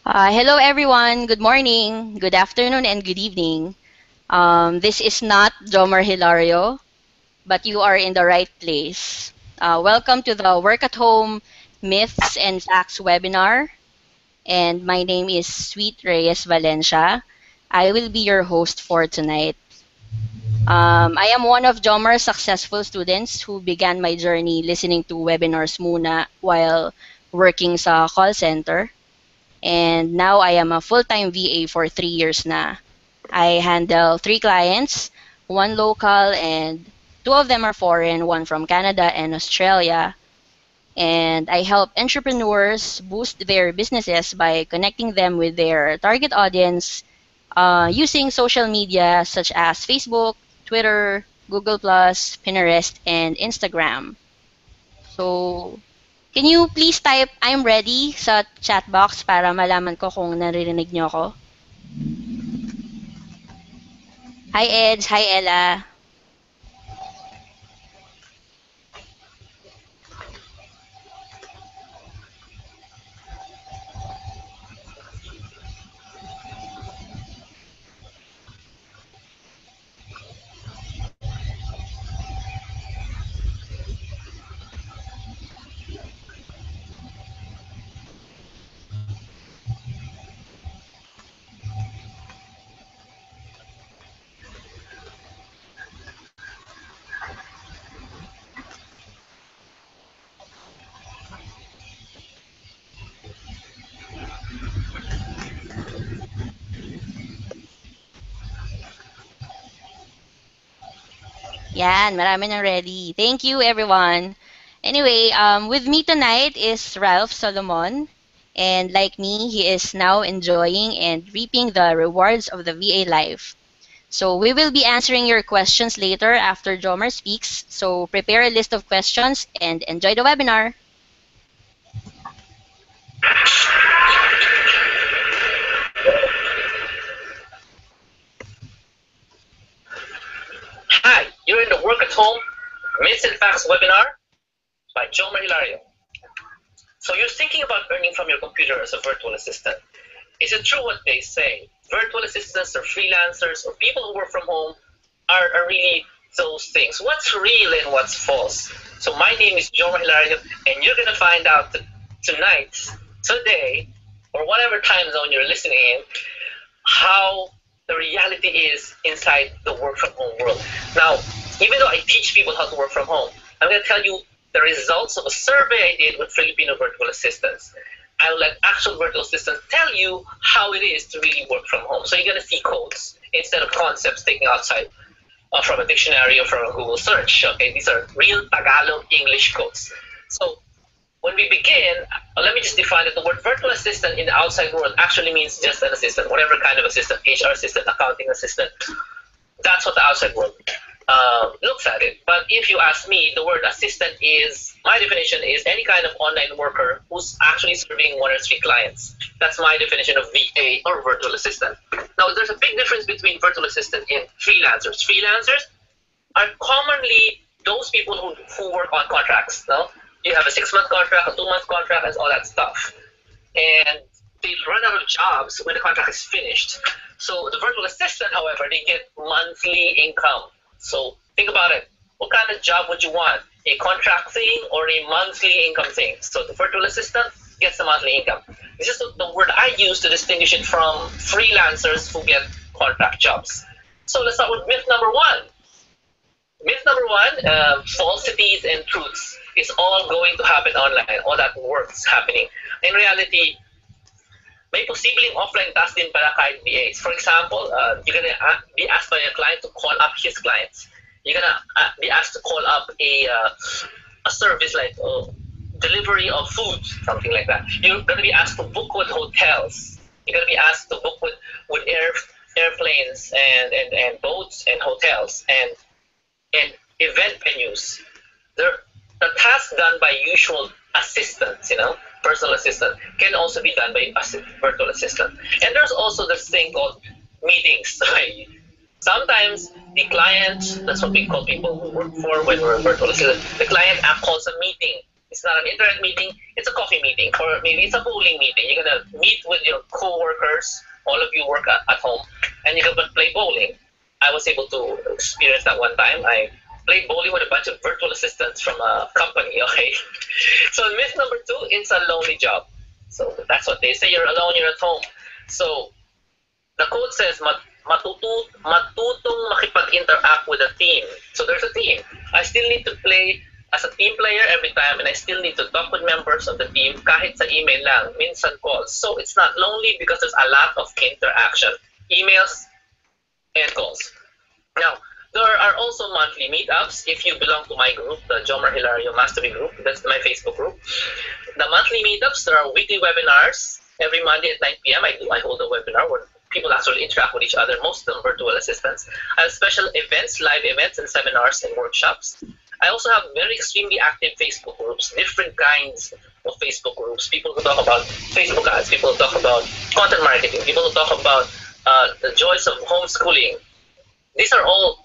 Hello, everyone. Good morning, good afternoon, and good evening. This is not Jomar Hilario, but you are in the right place. Welcome to the Work at Home Myths and Facts webinar. And my name is Sweet Reyes Valencia. I will be your host for tonight. I am one of Jomar's successful students who began my journey listening to webinars muna while working sa call center. And now I am a full-time VA for 3 years na. I handle 3 clients, one local and two of them are foreign, one from Canada and Australia. And I help entrepreneurs boost their businesses by connecting them with their target audience using social media such as Facebook, Twitter, Google+, Pinterest, and Instagram. So, can you please type I'm ready sa chat box para malaman ko kung naririnig niyo ako? Hi Eds, hi Ella. Yan, marami nang ready. Thank you everyone. Anyway, with me tonight is Ralph Solomon. And like me, he is now enjoying and reaping the rewards of the VA life. So we will be answering your questions later after Jomar speaks. So prepare a list of questions and enjoy the webinar. Hi, you're in the Work at Home Myths and Facts webinar by Jomar Hilario. So you're thinking about earning from your computer as a virtual assistant. Is it true what they say? Virtual assistants or freelancers or people who work from home are really those things. What's real and what's false? So my name is Jomar Hilario, and you're going to find out tonight, today, or whatever time zone you're listening in, how the reality is inside the work from home world. Now, even though I teach people how to work from home, I'm going to tell you the results of a survey I did with Filipino virtual assistants. I'll let actual virtual assistants tell you how it is to really work from home. So you're going to see codes instead of concepts taken outside from a dictionary or from a Google search. Okay, these are real Tagalog English codes. So when we begin, let me just define that the word virtual assistant in the outside world actually means just an assistant, whatever kind of assistant, HR assistant, accounting assistant. That's what the outside world looks at it. But if you ask me, the word assistant is, my definition is any kind of online worker who's actually serving 1 or 3 clients. That's my definition of VA or virtual assistant. Now, there's a big difference between virtual assistant and freelancers. Freelancers are commonly those people who work on contracts. No? You have a 6-month contract, a 2-month contract, and all that stuff. And they run out of jobs when the contract is finished. So the virtual assistant, however, they get monthly income. So think about it. What kind of job would you want? A contract thing or a monthly income thing? So the virtual assistant gets the monthly income. This is the word I use to distinguish it from freelancers who get contract jobs. So let's start with myth number 1. Myth number 1, falsities and truths is all going to happen online. All that work's happening. In reality, may posibleng offline task din pala kahit VAs. For example, you're gonna be asked by a client to call up his clients. You're gonna be asked to call up a service like delivery of food, something like that. You're gonna be asked to book with hotels. You're gonna be asked to book with airplanes and boats and hotels and event venues. The task done by usual assistants, personal assistant, can also be done by virtual assistant. And there's also this thing called meetings. Sometimes the client, that's what we call people who work for when we're virtual assistant, the client calls a meeting It's not an internet meeting, it's a coffee meeting, or maybe it's a bowling meeting. You're gonna meet with your co-workers, all of you work at home, and you're gonna play bowling. I was able to experience that one time. I played bowling with a bunch of virtual assistants from a company, okay? So myth number 2, it's a lonely job. So that's what they say, you're alone, you're at home. So the quote says, matutong makipag-interact with a team. So there's a team. I still need to play as a team player every time, and I still need to talk with members of the team kahit sa email lang, minsan calls. So it's not lonely because there's a lot of interaction, emails and calls. Now, there are also monthly meetups. If you belong to my group, the Jomar Hilario Mastery Group, that's my Facebook group. The monthly meetups, there are weekly webinars. Every Monday at 9 p.m. I hold a webinar where people actually interact with each other, most of them virtual assistants. I have special events, live events, and seminars and workshops. I also have very extremely active Facebook groups, different kinds of Facebook groups. People who talk about Facebook ads, people who talk about content marketing, people who talk about the joys of homeschooling. These are all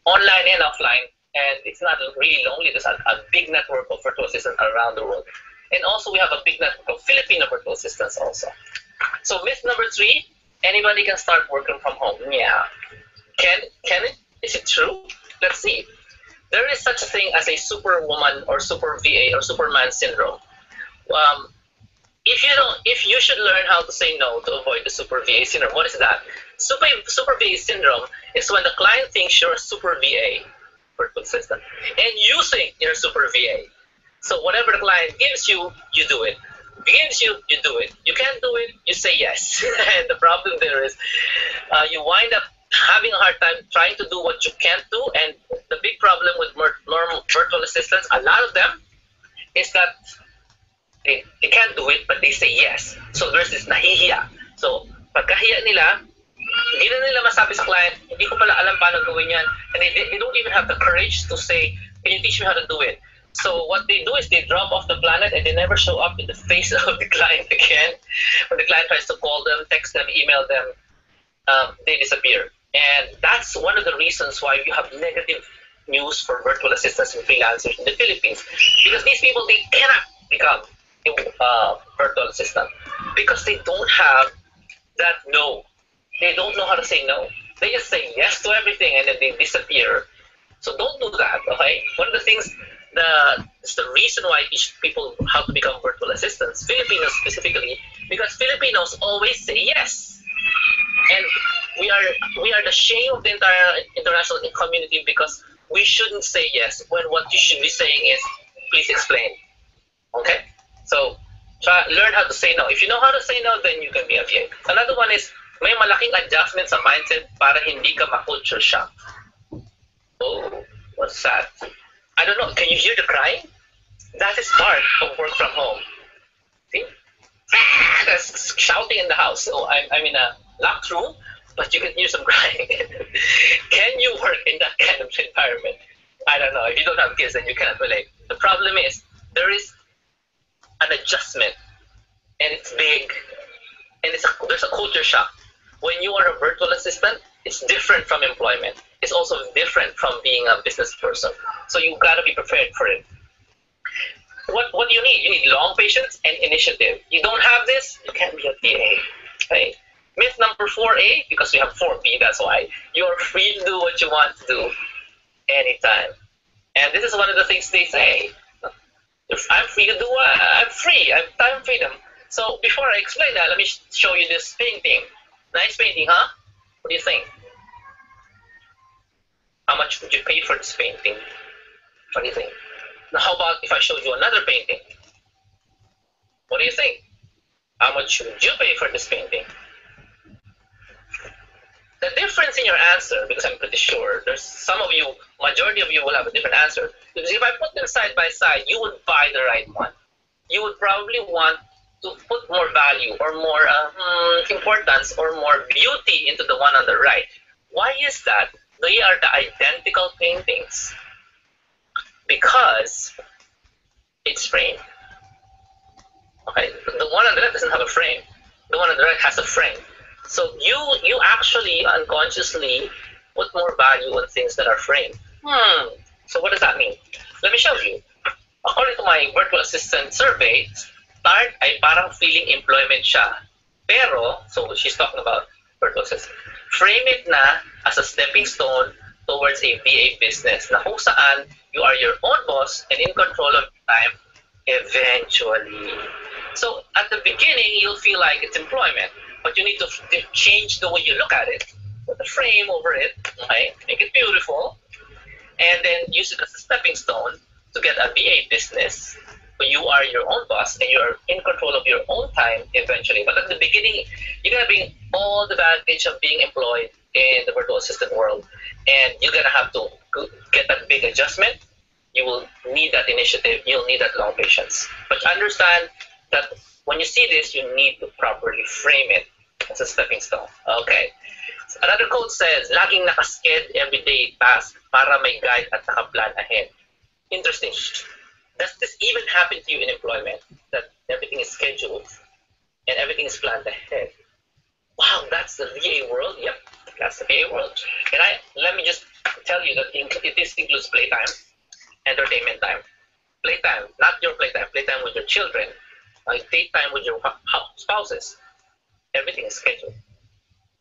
online and offline, and it's not really lonely. There's a big network of virtual assistants around the world. And also we have a big network of Filipino virtual assistants also. So myth number 3, anybody can start working from home. Yeah. Can it? Is it true? Let's see. There is such a thing as a superwoman or super VA or superman syndrome. If you should learn how to say no to avoid the super VA syndrome. What is that? Super VA syndrome is when the client thinks you're a super VA, virtual assistant, and you think you're a super VA. So whatever the client gives you, you do it. Gives you, you do it. You can't do it, you say yes. And the problem there is you wind up having a hard time trying to do what you can't do. And the big problem with normal virtual assistants, a lot of them, is that they can't do it, but they say yes. So there's this nahihiya. So pagkahiya nila, hindi na nila masabi sa client, hindi ko pala alam paano gawin yan. And they don't even have the courage to say, can you teach me how to do it? So what they do is they drop off the planet and they never show up in the face of the client again. When the client tries to call them, text them, email them, they disappear. And that's one of the reasons why you have negative news for virtual assistants and freelancers in the Philippines. Because these people, they cannot become a virtual assistant because they don't have that no. They don't know how to say no. They just say yes to everything and then they disappear. So don't do that, okay? One of the things it's the reason why I teach people how to become virtual assistants, Filipinos specifically, because Filipinos always say yes. And we are the shame of the entire international community because we shouldn't say yes when what you should be saying is, please explain. Okay? So learn how to say no. If you know how to say no, then you can be a VA. Another one is, may malaking adjustment sa mindset para hindi ka ma-culture shock. Oh, what's that? I don't know. Can you hear the crying? That is part of work from home. See? That's shouting in the house. So I'm in a locked room, but you can hear some crying. Can you work in that kind of environment? I don't know. If you don't have kids, then you cannot relate. The problem is there is an adjustment, and it's big, and there's a culture shock. When you are a virtual assistant, it's different from employment. It's also different from being a business person. So you gotta be prepared for it. What do you need? You need long patience and initiative. You don't have this, you can't be a VA. Right? Myth number 4A, because we have 4B, that's why. You're free to do what you want to do anytime. And this is one of the things they say. If I'm free to do, I'm free. I have time freedom. So before I explain that, let me show you this painting. Nice painting, huh? What do you think? How much would you pay for this painting? What do you think? Now, how about if I showed you another painting? What do you think? How much would you pay for this painting? The difference in your answer, because I'm pretty sure there's some of you, majority of you will have a different answer. Because if I put them side by side, you would buy the right one. You would probably want to put more value or more importance or more beauty into the one on the right. Why is that? They are the identical paintings because it's framed. Okay, the one on the left doesn't have a frame. The one on the right has a frame. So you actually unconsciously put more value on things that are framed. So what does that mean? Let me show you. According to my virtual assistant survey, start ay parang feeling employment siya. Pero, so she's talking about virtual assistant, frame it na as a stepping stone towards a VA business na kung saan you are your own boss and in control of your time eventually. So at the beginning, you'll feel like it's employment, but you need to change the way you look at it. Put a frame over it, okay? Make it beautiful, and then use it as a stepping stone to get a VA business. But you are your own boss and you're in control of your own time eventually. But at the beginning, you're gonna bring all the advantage of being employed in the virtual assistant world, and you're gonna have to get that big adjustment. You will need that initiative. You'll need that long patience. But understand that when you see this, you need to properly frame it as a stepping stone. Okay. Another quote says, laging nakasked everyday task para may guide at nakaplan ahead. Interesting. Does this even happen to you in employment? That everything is scheduled and everything is planned ahead? Wow, that's the VA world? Yep, that's the VA world. And let me just tell you that this includes playtime, entertainment time. Playtime, not your playtime with your children. Date time with your spouses. Everything is scheduled.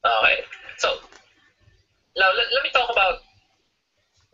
Okay, so now let me talk about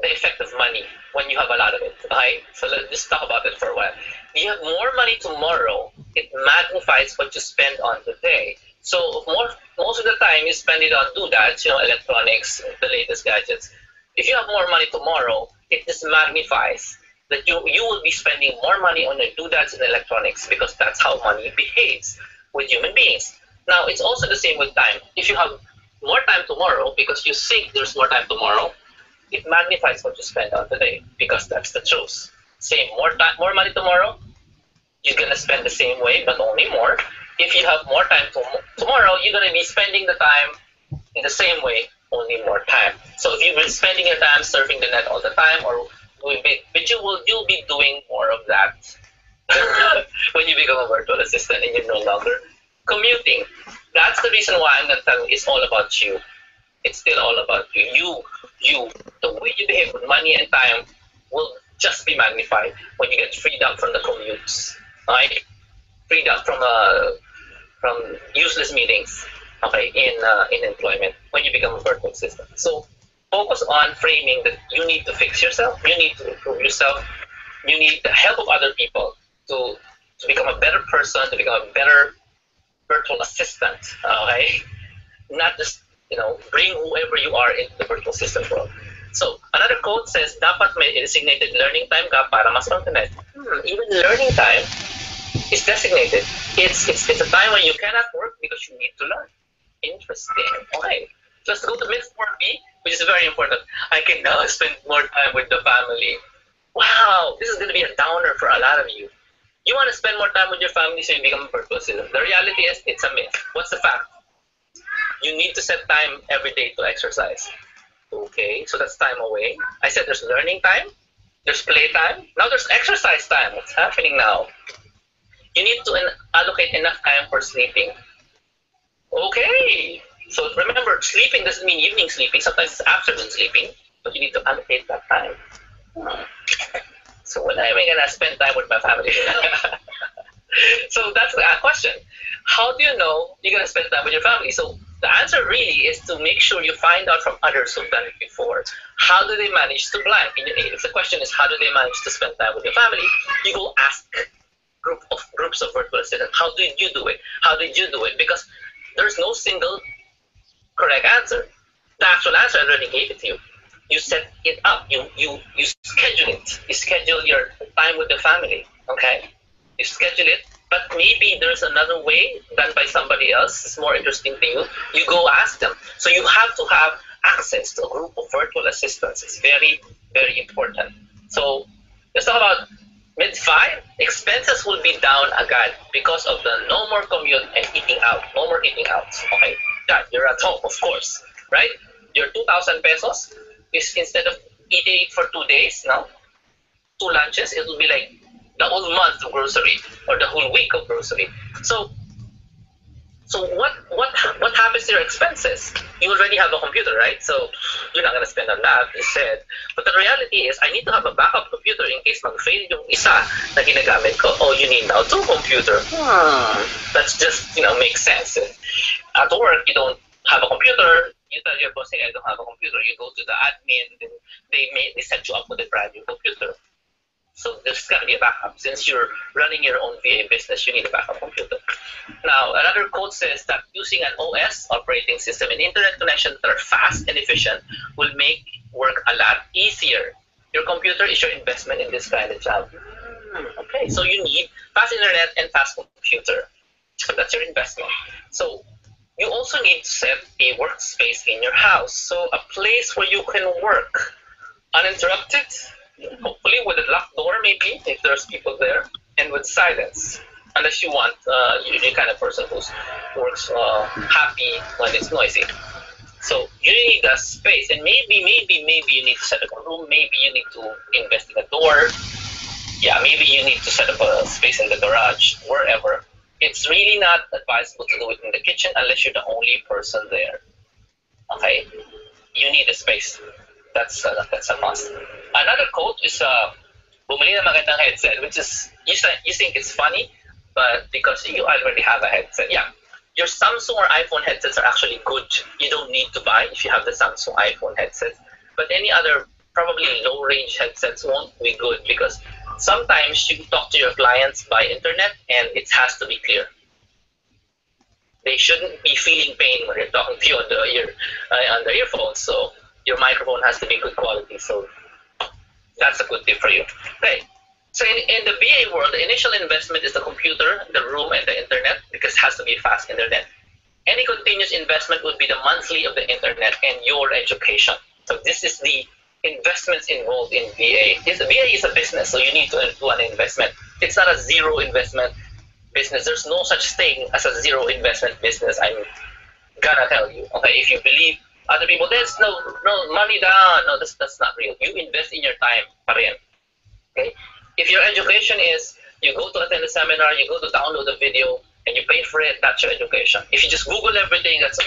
the effect of money when you have a lot of it. Okay, so let's just talk about it for a while. If you have more money tomorrow, it magnifies what you spend on today. So most of the time you spend it on doodads, electronics, the latest gadgets. If you have more money tomorrow, it just magnifies that you will be spending more money on your doodads and electronics because that's how money behaves with human beings. Now, it's also the same with time. If you have more time tomorrow because you think there's more time tomorrow, it magnifies what you spend on today because that's the truth. Same, more money tomorrow, you're gonna spend the same way, but only more. If you have more time tomorrow, you're gonna be spending the time in the same way, only more time. So if you've been spending your time surfing the net all the time, or but you'll be doing more of that when you become a virtual assistant and you're no longer commuting. That's the reason why I'm gonna tell you it's all about you. It's still all about you. The way you behave with money and time will just be magnified when you get freed up from the commutes, right? Freed up from useless meetings, okay, in employment when you become a virtual assistant. So focus on framing that you need to fix yourself, you need to improve yourself, you need the help of other people to become a better person, to become a better virtual assistant, okay? Not just bring whoever you are into the virtual assistant world. So another quote says, dapat may designated learning time ka para mas mag-connect. Even learning time is designated. It's a time when you cannot work because you need to learn. Interesting. Okay. Let's go to myth 4B, which is very important. I can now spend more time with the family. Wow, this is going to be a downer for a lot of you. You want to spend more time with your family so you become a virtual assistant. The reality is, it's a myth. What's the fact? You need to set time every day to exercise. Okay, so that's time away. I said there's learning time, there's play time, now there's exercise time. What's happening now? You need to allocate enough time for sleeping. Okay, so remember, sleeping doesn't mean evening sleeping, sometimes it's afternoon sleeping, but you need to allocate that time. So when am I going to spend time with my family? So that's the question. How do you know you're going to spend time with your family? So the answer really is to make sure you find out from others who've done it before. How do they manage to blank? If the question is how do they manage to spend time with your family, you go ask groups of virtual assistants. How did you do it? How did you do it? Because there's no single correct answer. The actual answer I already gave it to you. You set it up. You schedule it. You schedule your time with the family. Okay? You schedule it. But maybe there's another way done by somebody else. It's more interesting to you. You go ask them. So you have to have access to a group of virtual assistants. It's very, very important. So let's talk about mid-5. Expenses will be down agad because of the no more commute and eating out. No more eating out. Okay? Yeah, you're at home, of course. Right? Your 2,000 pesos is instead of eating it for 2 days, now 2 lunches, it will be like the whole month of grocery or the whole week of grocery. So So what happens to your expenses? You already have a computer, right? So you're not gonna spend on that, you said. But the reality is, I need to have a backup computer in case mag-fail yung isa na ginagamit ko. Oh, you need now two computer. That's just, makes sense. At work, you don't have a computer. You tell your boss, hey, I don't have a computer. You go to the admin, then they set you up with a brand new computer. So there's got to be a backup. Since you're running your own VA business, you need a backup computer. Now, another quote says that using an OS, operating system, and internet connections that are fast and efficient will make work a lot easier. Your computer is your investment in this kind of job. Okay, so you need fast internet and fast computer. So that's your investment. So you also need to set a workspace in your house. So a place where you can work uninterrupted, hopefully with a locked door maybe, if there's people there, and with silence. Unless you want, you're the kind of person who works happy when it's noisy. So you need a space, and maybe you need to set up a room, maybe you need to invest in a door. Yeah, maybe you need to set up a space in the garage, wherever. It's really not advisable to do it in the kitchen unless you're the only person there. Okay? You need a space. That's a must. Another quote is, bumili ng magandang headset, which is, you think it's funny, but because you already have a headset. Yeah, your Samsung or iPhone headsets are actually good. You don't need to buy if you have the Samsung iPhone headset. But any other probably low-range headsets won't be good because sometimes you talk to your clients by internet and it has to be clear. They shouldn't be feeling pain when they're talking to you on the earphones. So your microphone has to be good quality. So that's a good tip for you. Okay. So in the VA world, the initial investment is the computer, the room, and the internet because it has to be fast internet. Any continuous investment would be the monthly of the internet and your education. So this is the investments involved in VA. VA is a business, so you need to do an investment. It's not a zero investment business. There's no such thing as a zero investment business. I'm gonna tell you. Okay, if you believe other people, there's no money down. No, that's not real. You invest in your time, pa rin. Okay. If your education is you go to attend a seminar, you go to download a video, and you pay for it, that's your education. If you just Google everything, that's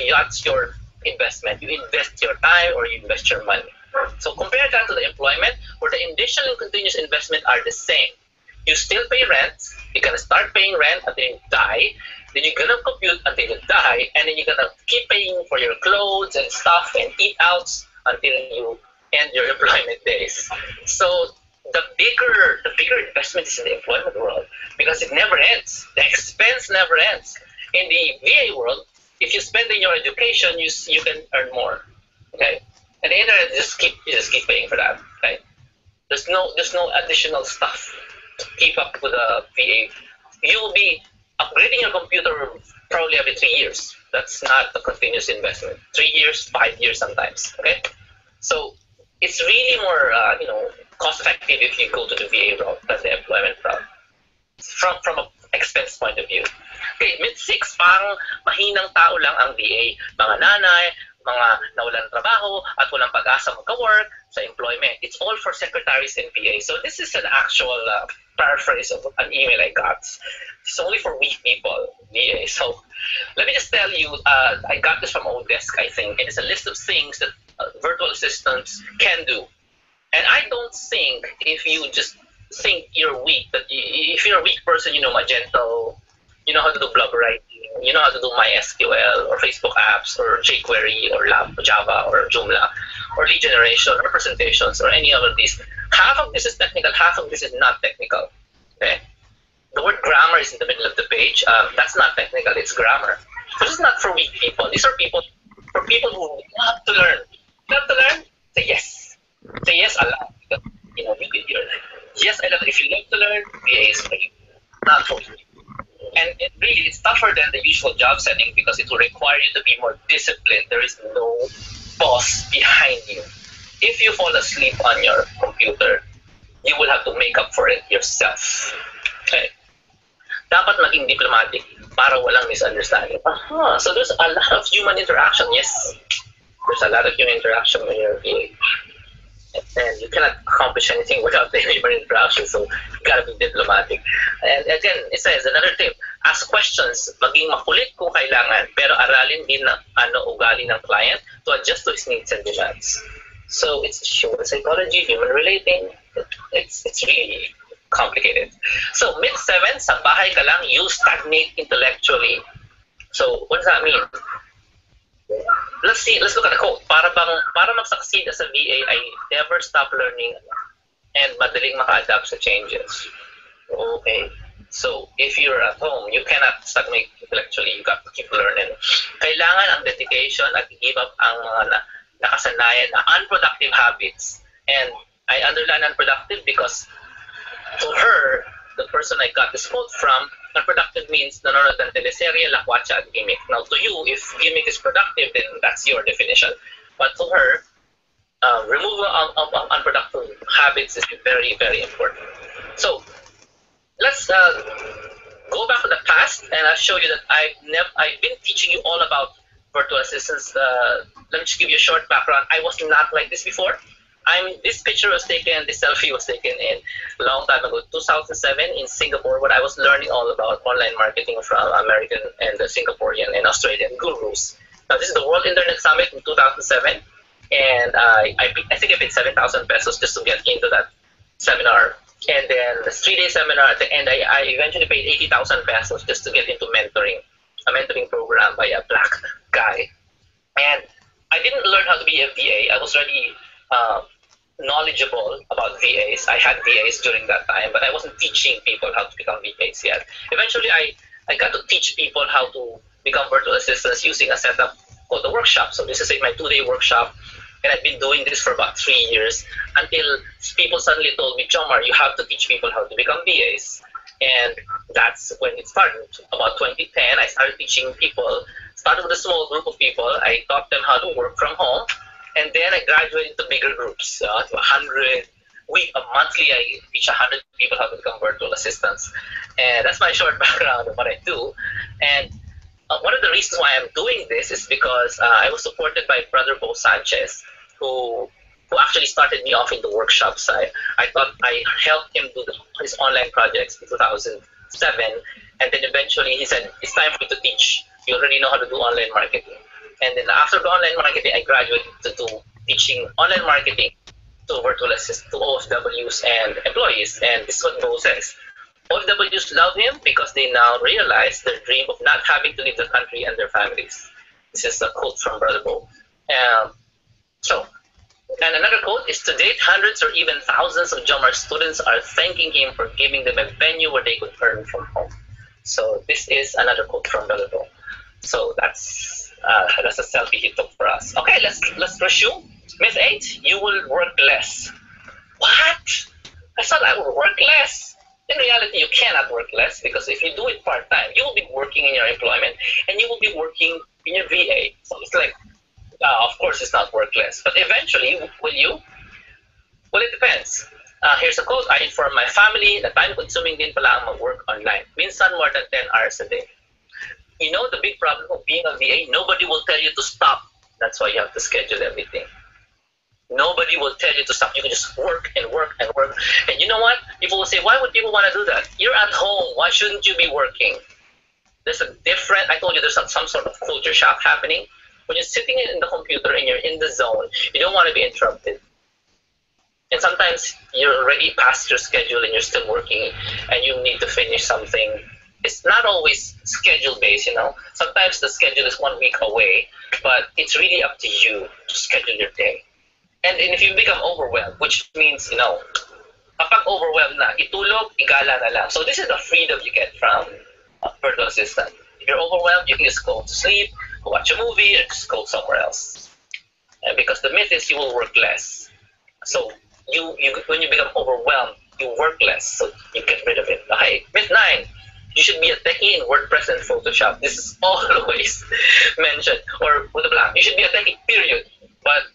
your investment. You invest your time or you invest your money. So compare that to the employment, where the initial and continuous investment are the same. You still pay rent. You're gonna start paying rent until you die. Then you're gonna compute until you die, and then you're gonna keep paying for your clothes and stuff and eat outs until you end your employment days. So the bigger investment is in the employment world because it never ends. The expense never ends. In the VA world, if you spend in your education, you can earn more. Okay, and the internet you just keep paying for that. Okay, there's no additional stuff to keep up with the VA. You will be upgrading your computer probably every 3 years. That's not a continuous investment. 3 years, 5 years sometimes. Okay, so it's really more cost effective if you go to the VA route than the employment route. From an expense point of view. Okay, myth 6, pang mahinang tao lang ang VA. Mga nanay, mga nawalan ng trabaho, at walang pag-asa magka-work sa employment. It's all for secretaries and VA. So this is an actual paraphrase of an email I got. It's only for weak people, VA. So let me just tell you, I got this from Odesk, I think, and it's a list of things that virtual assistants can do. And I don't think if you just think you're weak, if you're a weak person, you know Magento, you know how to do blog writing, you know how to do MySQL or Facebook apps or jQuery or Java or Joomla or lead generation or presentations or any of these. Half of this is technical, half of this is not technical. Okay? The word grammar is in the middle of the page. That's not technical, it's grammar. So this is not for weak people. These are for people who love to learn. You love to learn? Say yes. Say yes a lot. You can hear that. Yes, I love it. If you love to learn, VA is for you. Not for you. And it's tougher than the usual job setting because it will require you to be more disciplined. There is no boss behind you. If you fall asleep on your computer, you will have to make up for it yourself. Okay. Dapat maging diplomatic para walang misunderstanding. So there's a lot of human interaction. Yes, there's a lot of human interaction when you're VA. And you cannot accomplish anything without the human interaction, so you gotta be diplomatic. And again, it says another tip: Ask questions, maging makulit kung kailangan, pero aralin din ng ugali ng client to adjust to his needs and demands. So it's human psychology, human relating. It's really complicated. So myth 7, sa bahay ka lang, you stagnate intellectually. So what does that mean? Let's look at the quote. Para mag-succeed as a VA, I never stop learning and madaling maka-adapt sa changes. Okay. So, if you're at home, you cannot stagnate intellectually. You got to keep learning. Kailangan ang dedication at give up ang mga nakasanayan na unproductive habits. And I underline unproductive because to her, the person I got this quote from, unproductive means nanonood ng teleserye, lakwatsa, at gimmick. Now, to you, if gimmick is productive, then that's your definition. But to her, removal of unproductive habits is very, very important. So, let's go back to the past, and I'll show you that I've been teaching you all about virtual assistants. Let me just give you a short background. I was not like this before. This picture was taken, this selfie was taken in a long time ago, 2007 in Singapore, when I was learning all about online marketing from American and the Singaporean and Australian gurus. Now, this is the World Internet Summit in 2007, and I think I paid 7,000 pesos just to get into that seminar. And then the 3-day seminar at the end, I eventually paid 80,000 pesos just to get into mentoring, a mentoring program by a black guy. And I didn't learn how to be a VA. I was already knowledgeable about VAs. I had VAs during that time, but I wasn't teaching people how to become VAs yet. Eventually, I got to teach people how to become virtual assistants using a setup called the workshop. So this is my 2-day workshop. And I've been doing this for about 3 years until people suddenly told me, Jomar, you have to teach people how to become VAs. And that's when it started. About 2010, I started teaching people, started with a small group of people. I taught them how to work from home. And then I graduated to bigger groups, to 100. Monthly, I teach 100 people how to become virtual assistants. And that's my short background of what I do. And one of the reasons why I'm doing this is because I was supported by Brother Bo Sanchez, who actually started me off in the workshops. I thought I helped him do his online projects in 2007, and then eventually he said, it's time for you to teach. You already know how to do online marketing. And then after the online marketing, I graduated to do teaching online marketing to virtual assistants, to OFWs and employees. And this is what Bo says. OFWs love him because they now realize their dream of not having to leave the country and their families. This is a quote from Brother Bo. And another quote is, to date, hundreds or even thousands of Jomar students are thanking him for giving them a venue where they could earn from home. So this is another quote from Brother Bo. So that's a selfie he took for us. Okay, let's resume. Myth 8, you will work less. What? I thought I would work less. In reality, you cannot work less, because if you do it part-time, you will be working in your employment and you will be working in your VA. So it's like, of course, it's not work less. But eventually, will you? Well, it depends. Here's a quote. I inform my family na time-consuming din pala ang mag-work online. Minsan more than 10 hours a day. You know the big problem of being a VA? Nobody will tell you to stop. That's why you have to schedule everything. Nobody will tell you to stop. You can just work and work and work. And you know what? People will say, why would people want to do that? You're at home. Why shouldn't you be working? There's a different, I told you there's some sort of culture shock happening. When you're sitting in the computer and you're in the zone, you don't want to be interrupted. And sometimes you're already past your schedule and you're still working and you need to finish something. It's not always schedule-based, you know. Sometimes the schedule is 1 week away, but it's really up to you to schedule your day. And if you become overwhelmed, which means, you know, kapag overwhelmed na, itulog, igala na lang. So this is the freedom you get from a virtual assistant. If you're overwhelmed, you can just go to sleep, go watch a movie, or just go somewhere else. And because the myth is you will work less. So you when you become overwhelmed, you work less, so you get rid of it. Okay, myth 9. You should be a techie in WordPress and Photoshop. This is always mentioned. Or with a blank, you should be a techie, period. But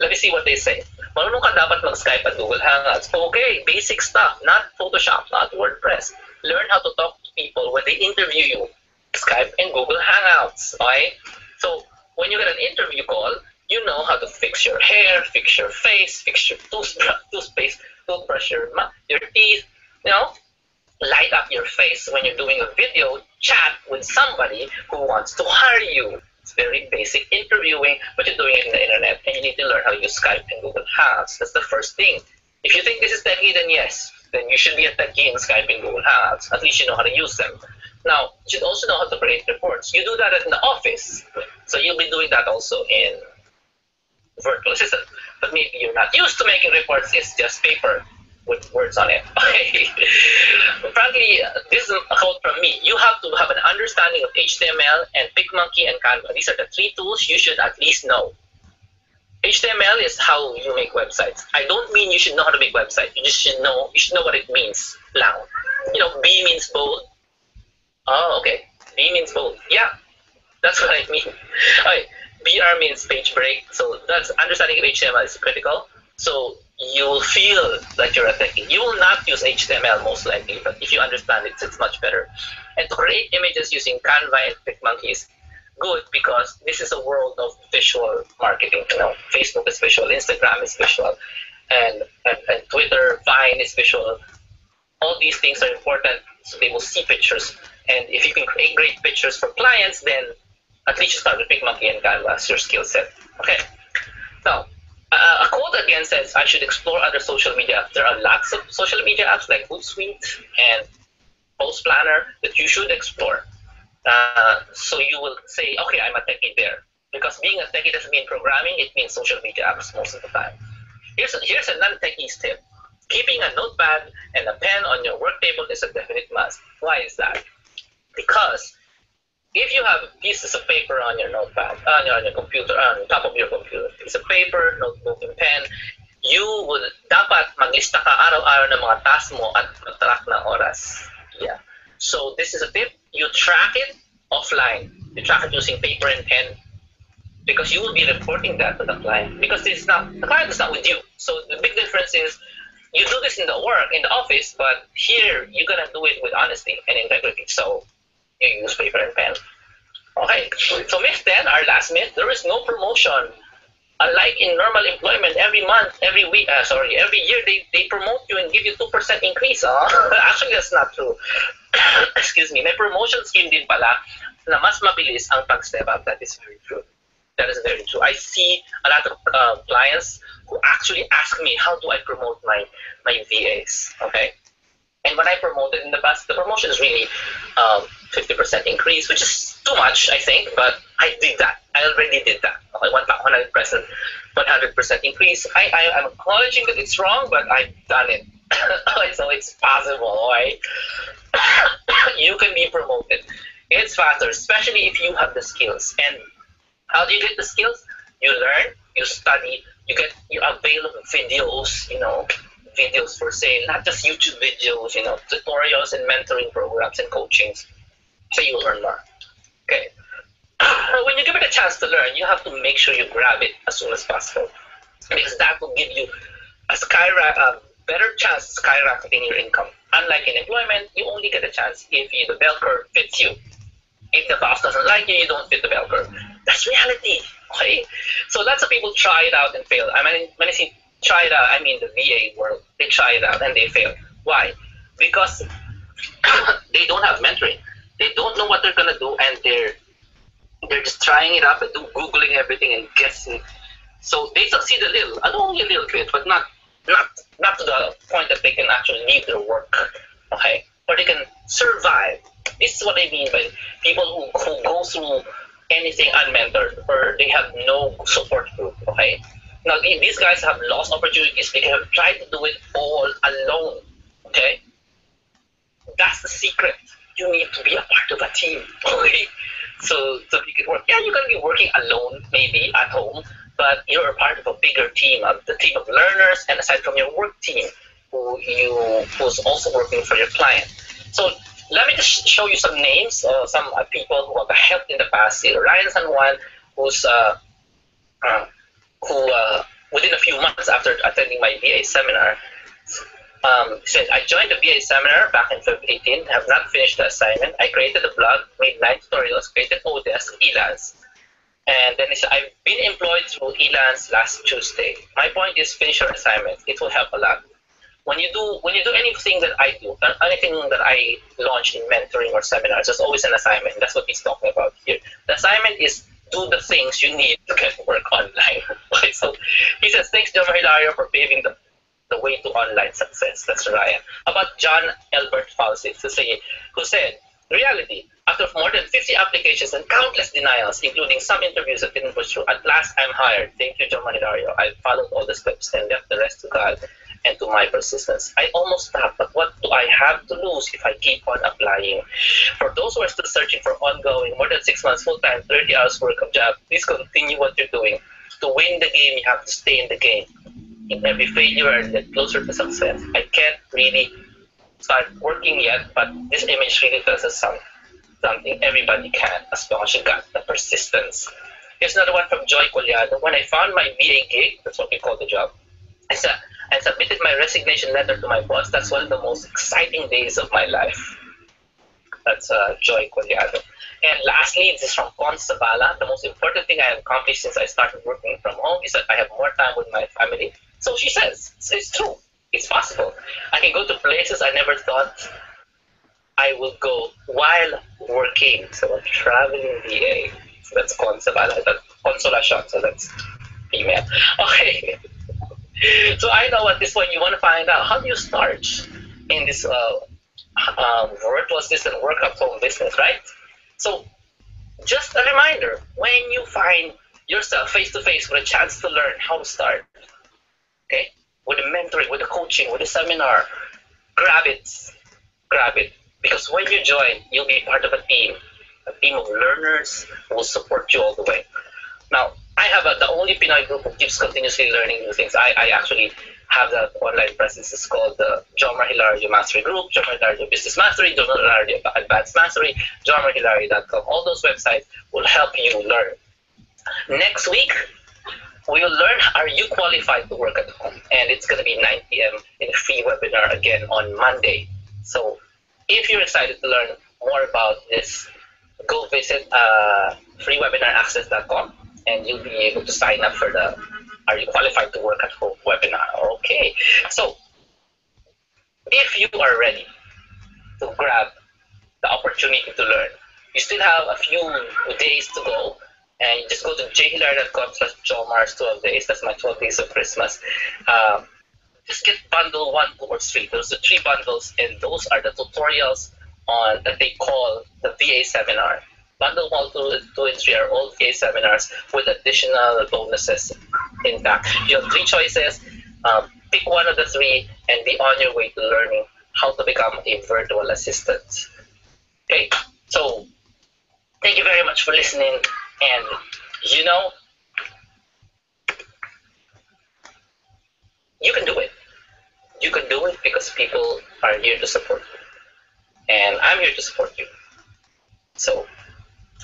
let me see what they say. Marunong ka dapat mag-Skype at Google Hangouts. Okay, basic stuff, not Photoshop, not WordPress. Learn how to talk to people when they interview you. Skype and Google Hangouts, okay? So when you get an interview call, you know how to fix your hair, fix your face, fix your toothpaste, toothbrush your teeth, you know? light up your face when you're doing a video chat with somebody who wants to hire you. It's very basic interviewing, but you're doing it in the internet, and you need to learn how to use Skype and Google Hangouts. That's the first thing. If you think this is techie, then yes, then you should be a techie in Skype and Google Hangouts. At least you know how to use them. Now, you should also know how to create reports. You do that in the office, so you'll be doing that also in virtual assistant. But maybe you're not used to making reports. It's just paper with words on it. Frankly, this is a quote from me. You have to have an understanding of HTML and PicMonkey and Canva. These are the three tools you should at least know. HTML is how you make websites. I don't mean you should know how to make websites. You just should know. You should know what it means. Lang. You know, B means bold. Oh, okay. B means bold. Yeah, that's what I mean. Okay. BR means page break. So that's understanding of HTML is critical. So you will feel like you're a techie. You will not use HTML most likely, but if you understand it, it's much better. And to create images using Canva and PicMonkey is good because this is a world of visual marketing. You know, Facebook is visual, Instagram is visual, and Twitter, Vine is visual. All these things are important, so they will see pictures. And if you can create great pictures for clients, then at least you start with PicMonkey and Canva as your skill set. Okay. Now, a quote again says, I should explore other social media apps. There are lots of social media apps like Hootsuite and Post Planner that you should explore. So you will say, okay, I'm a techie there. Because being a techie doesn't mean programming, it means social media apps most of the time. Here's a non-techie's tip. Keeping a notepad and a pen on your work table is a definite must. Why is that? Because if you have pieces of paper on your notepad, on your computer, on top of your computer, piece of paper, notebook, and pen, you would dapat maglista ka araw-araw ng mga task mo at mag-track ng oras. Yeah. So this is a tip. You track it offline. You track it using paper and pen because you will be reporting that to the client because the client is not with you. So the big difference is you do this in the work, in the office, but here you're going to do it with honesty and integrity. So you use paper and pen. Okay, so myth 10, our last myth, there is no promotion. Unlike in normal employment, every month, every year, they promote you and give you 2% increase. Actually, that's not true. Excuse me. May promotion scheme din pala na mas mabilis ang pag-step up. That is very true. That is very true. I see a lot of clients who actually ask me, how do I promote my VAs? Okay. And when I promoted in the past, the promotion is really 50% increase, which is too much, I think, but I did that. I already did that. I went back 100% increase. I'm acknowledging that it's wrong, but I've done it. So it's possible, right? You can be promoted. It's faster, especially if you have the skills. And how do you get the skills? You learn, you study, you avail videos, videos for sale, not just YouTube videos, tutorials and mentoring programs and coachings. So you will learn more. Okay. When you give it a chance to learn, you have to make sure you grab it as soon as possible because that will give you a better chance skyrocketing your income. Unlike in employment, you only get a chance if the bell curve fits you. If the boss doesn't like you, you don't fit the bell curve. That's reality. Okay. So lots of people try it out and fail. When I say try it out, I mean the VA world. They try it out and they fail. Why? Because they don't have mentoring. They don't know what they're gonna do, and they're just trying it out and googling everything and guessing. So they succeed a little, only a little bit, but not to the point that they can actually leave their work. Okay, or they can survive. This is what I mean by people who go through anything unmentored or they have no support group. Okay. Now, these guys have lost opportunities. They have tried to do it all alone. Okay? That's the secret. You need to be a part of a team. Okay? So to make it work. Yeah, you're going to be working alone, maybe at home, but you're a part of a bigger team, the team of learners, and aside from your work team, who's also working for your client. So let me just show you some names, some people who have helped in the past. Ryan San Juan, who within a few months after attending my VA seminar, said, I joined the VA seminar back in February 18, have not finished the assignment. I created a blog, made 9 tutorials, created Odesk, Elance. And then he said, I've been employed through Elance last Tuesday. My point is finish your assignment. It will help a lot. when you do anything that I do, anything that I launch in mentoring or seminars, there's always an assignment. That's what he's talking about here. The assignment is do the things you need to get work online. Okay, so he says, thanks, Jomar Hilario, for paving the way to online success. That's Ryan. About John Albert Falsett, who said, reality, after more than 50 applications and countless denials, including some interviews that didn't push through, at last I'm hired. Thank you, Jomar Hilario. I followed all the steps and left the rest to God and to my persistence. I almost stopped, but what do I have to lose if I keep on applying? For those who are still searching for ongoing, more than 6 months, full-time, 30 hours work of job, please continue what you're doing. To win the game, you have to stay in the game. In every failure, I get closer to success. I can't really start working yet, but this image really tells us something everybody can, as long as you got the persistence. Here's another one from Joy Collado. When I found my VA gig, that's what we call the job, I submitted my resignation letter to my boss. That's one of the most exciting days of my life. That's Joy Collado. And lastly, this is from Cons Sabala. The most important thing I have accomplished since I started working from home is that I have more time with my family. So she says, it's true. It's possible. I can go to places I never thought I would go while working. So a traveling VA. So that's Cons Sabala. That's Consolacion. So that's female. Okay. So I know at this point you want to find out how do you start in this virtual assistant work at home business, right? So just a reminder, when you find yourself face to face with a chance to learn how to start, okay, with the mentoring, with the coaching, with the seminar, grab it, because when you join, you'll be part of a team of learners who will support you all the way. Now, I have the only Pinoy group who keeps continuously learning new things. I actually have that online presence. It's called the Jomar Hilario Mastery Group, Jomar Hilario Business Mastery, Jomar Hilario Advanced Mastery, JomarHilario.com. All those websites will help you learn. Next week, we will learn, are you qualified to work at home? And it's going to be 9 p.m. in a free webinar again on Monday. So if you're excited to learn more about this, go visit freewebinaraccess.com. and you'll be able to sign up for the Are You Qualified to Work at Home webinar. Okay, so if you are ready to grab the opportunity to learn, you still have a few days to go, and you just go to jhilario.com/Jomar's 12 days. That's my 12 days of Christmas. Just get bundle 1, 2, or 3. Those are 3 bundles, and those are the tutorials on that they call the VA seminar. Bundle 1, 2, and 3 are all VA seminars with additional bonuses in that. You have 3 choices. Pick one of the 3 and be on your way to learning how to become a virtual assistant. Okay, so thank you very much for listening. And you know, you can do it. You can do it because people are here to support you. And I'm here to support you. So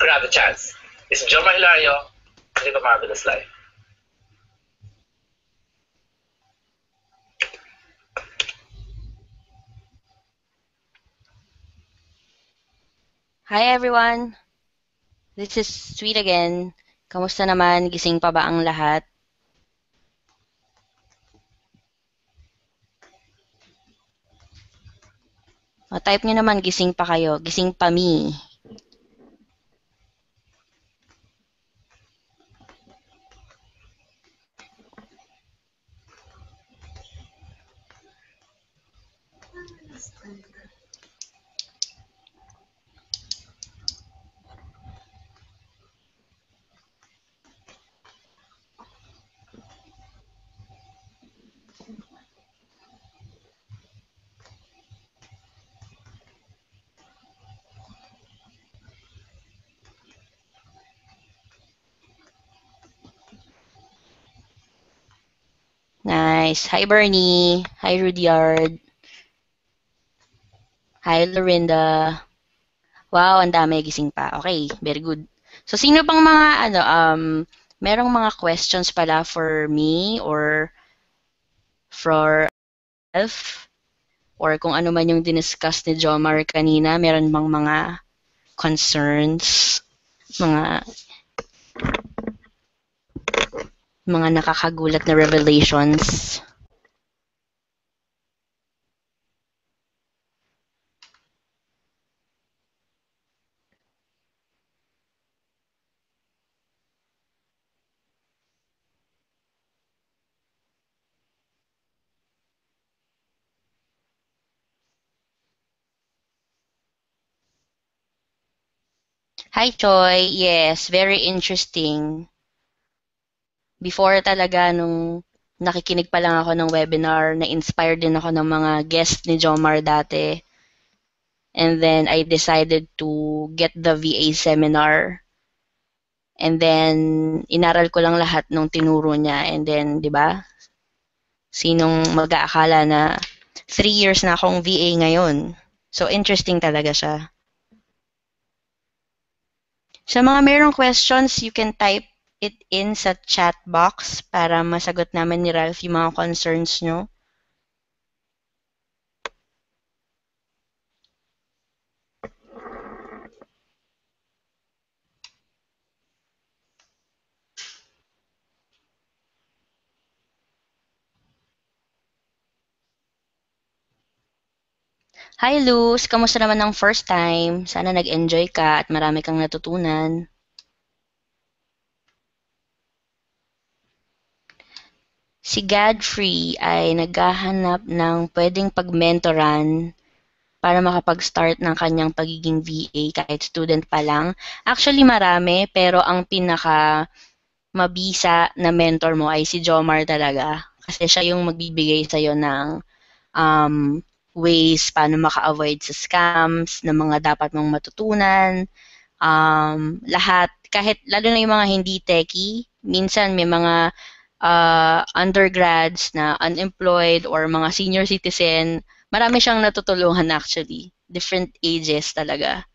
grab the chance. This is Jomar Hilario. Live a marvelous life. Hi everyone, this is Sweet again. Kamusta naman? Gising pa ba ang lahat? Type nyo naman, gising pa kayo. Gising pa me. Nice. Hi Bernie. Hi Rudyard. Hi Lorinda. Wow, ang dami gising pa. Okay, very good. So sino pang mga merong mga questions pala for me or for Elf or kung ano man yung diniscuss ni Jomar kanina, meron bang mga concerns, mga nakakagulat na revelations? Hi, Choi. Yes, very interesting. Before talaga nung nakikinig pa lang ako ng webinar, na-inspired din ako ng mga guest ni Jomar dati. And then I decided to get the VA seminar. And then inaral ko lang lahat nung tinuro niya. And then, 'di ba? Sinong mag-aakala na 3 years na akong VA ngayon. So interesting talaga siya. Sa mga merong questions, you can type it in sa chat box para masagot namin ni Ralph yung mga concerns nyo. Hi Luz, kamusta naman ng first time? Sana nag-enjoy ka at marami kang natutunan. Si Godfrey ay naghahanap ng pwedeng pag-mentoran para makapag-start ng kanyang pagiging VA kahit student pa lang. Actually marami, pero ang pinaka mabisa na mentor mo ay si Jomar talaga. Kasi siya yung magbibigay sa'yo ng ways paano maka-avoid sa scams, ng mga dapat mong matutunan, lahat. Kahit lalo na yung mga hindi techie, minsan may mga undergrads na unemployed or mga senior citizen, marami siyang natutulungan actually. Different ages talaga.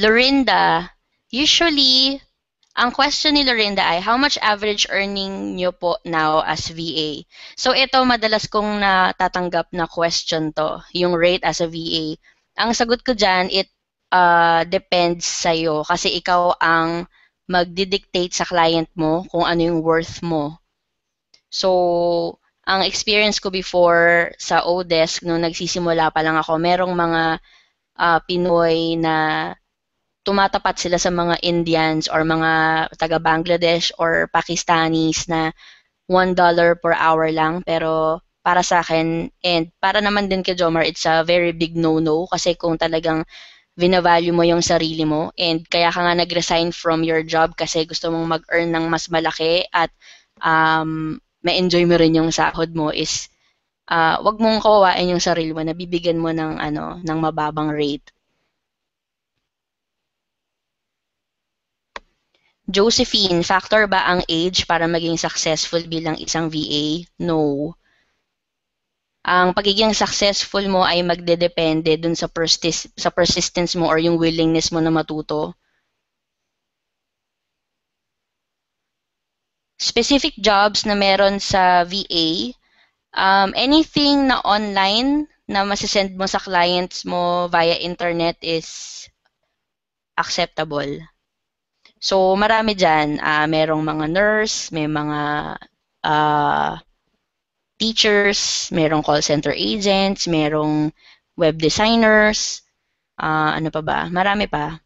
Lorinda, usually, ang question ni Lorinda ay, how much average earning nyo po now as VA? So ito, madalas kong natatanggap na question to, yung rate as a VA. Ang sagot ko dyan, it depends sa'yo kasi ikaw ang magdidictate sa client mo kung ano yung worth mo. So, ang experience ko before sa Odesk, nung nagsisimula pa lang ako, merong mga Pinoy na tumatapat sila sa mga Indians or mga taga Bangladesh or Pakistanis na $1 per hour lang. Pero para sa akin, and para naman din kay Jomar, it's a very big no-no kasi kung talagang vinavalue mo yung sarili mo and kaya ka nga nag-resign from your job kasi gusto mong mag-earn ng mas malaki at ma-enjoy mo rin yung sahod mo is wag mong kawawain yung sarili mo, nabibigyan mo ng ng mababang rate. Josephine, factor ba ang age para maging successful bilang isang VA? No. Ang pagiging successful mo ay magdedepende dun sa persistence mo or yung willingness mo na matuto. Specific jobs na meron sa VA, anything na online na masisend mo sa clients mo via internet is acceptable. So, marami dyan. Merong mga nurse, may mga uh, teachers, merong call center agents, merong web designers, ano pa ba? Marami pa.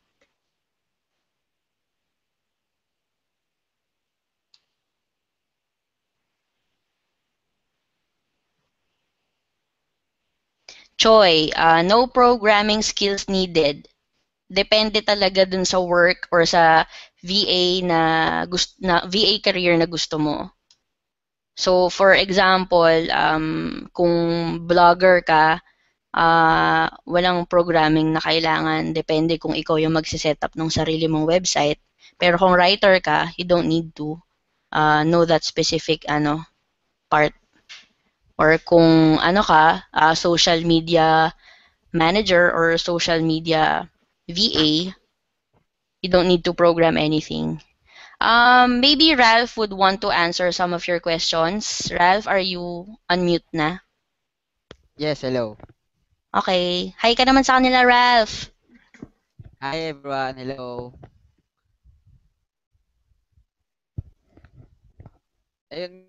Choi, no programming skills needed. Depende talaga dun sa work or sa VA na VA career na gusto mo. So, for example, kung blogger ka, walang programming na kailangan. Depende kung ikaw yung magsiset up ng sarili mong website. Pero kung writer ka, you don't need to know that specific part. Or kung social media manager or social media VA, you don't need to program anything. Maybe Ralph would want to answer some of your questions. Ralph, are you unmute na? Yes, hello. Okay. Hi ka naman sa kanila, Ralph. Hi everyone, hello. Ayun,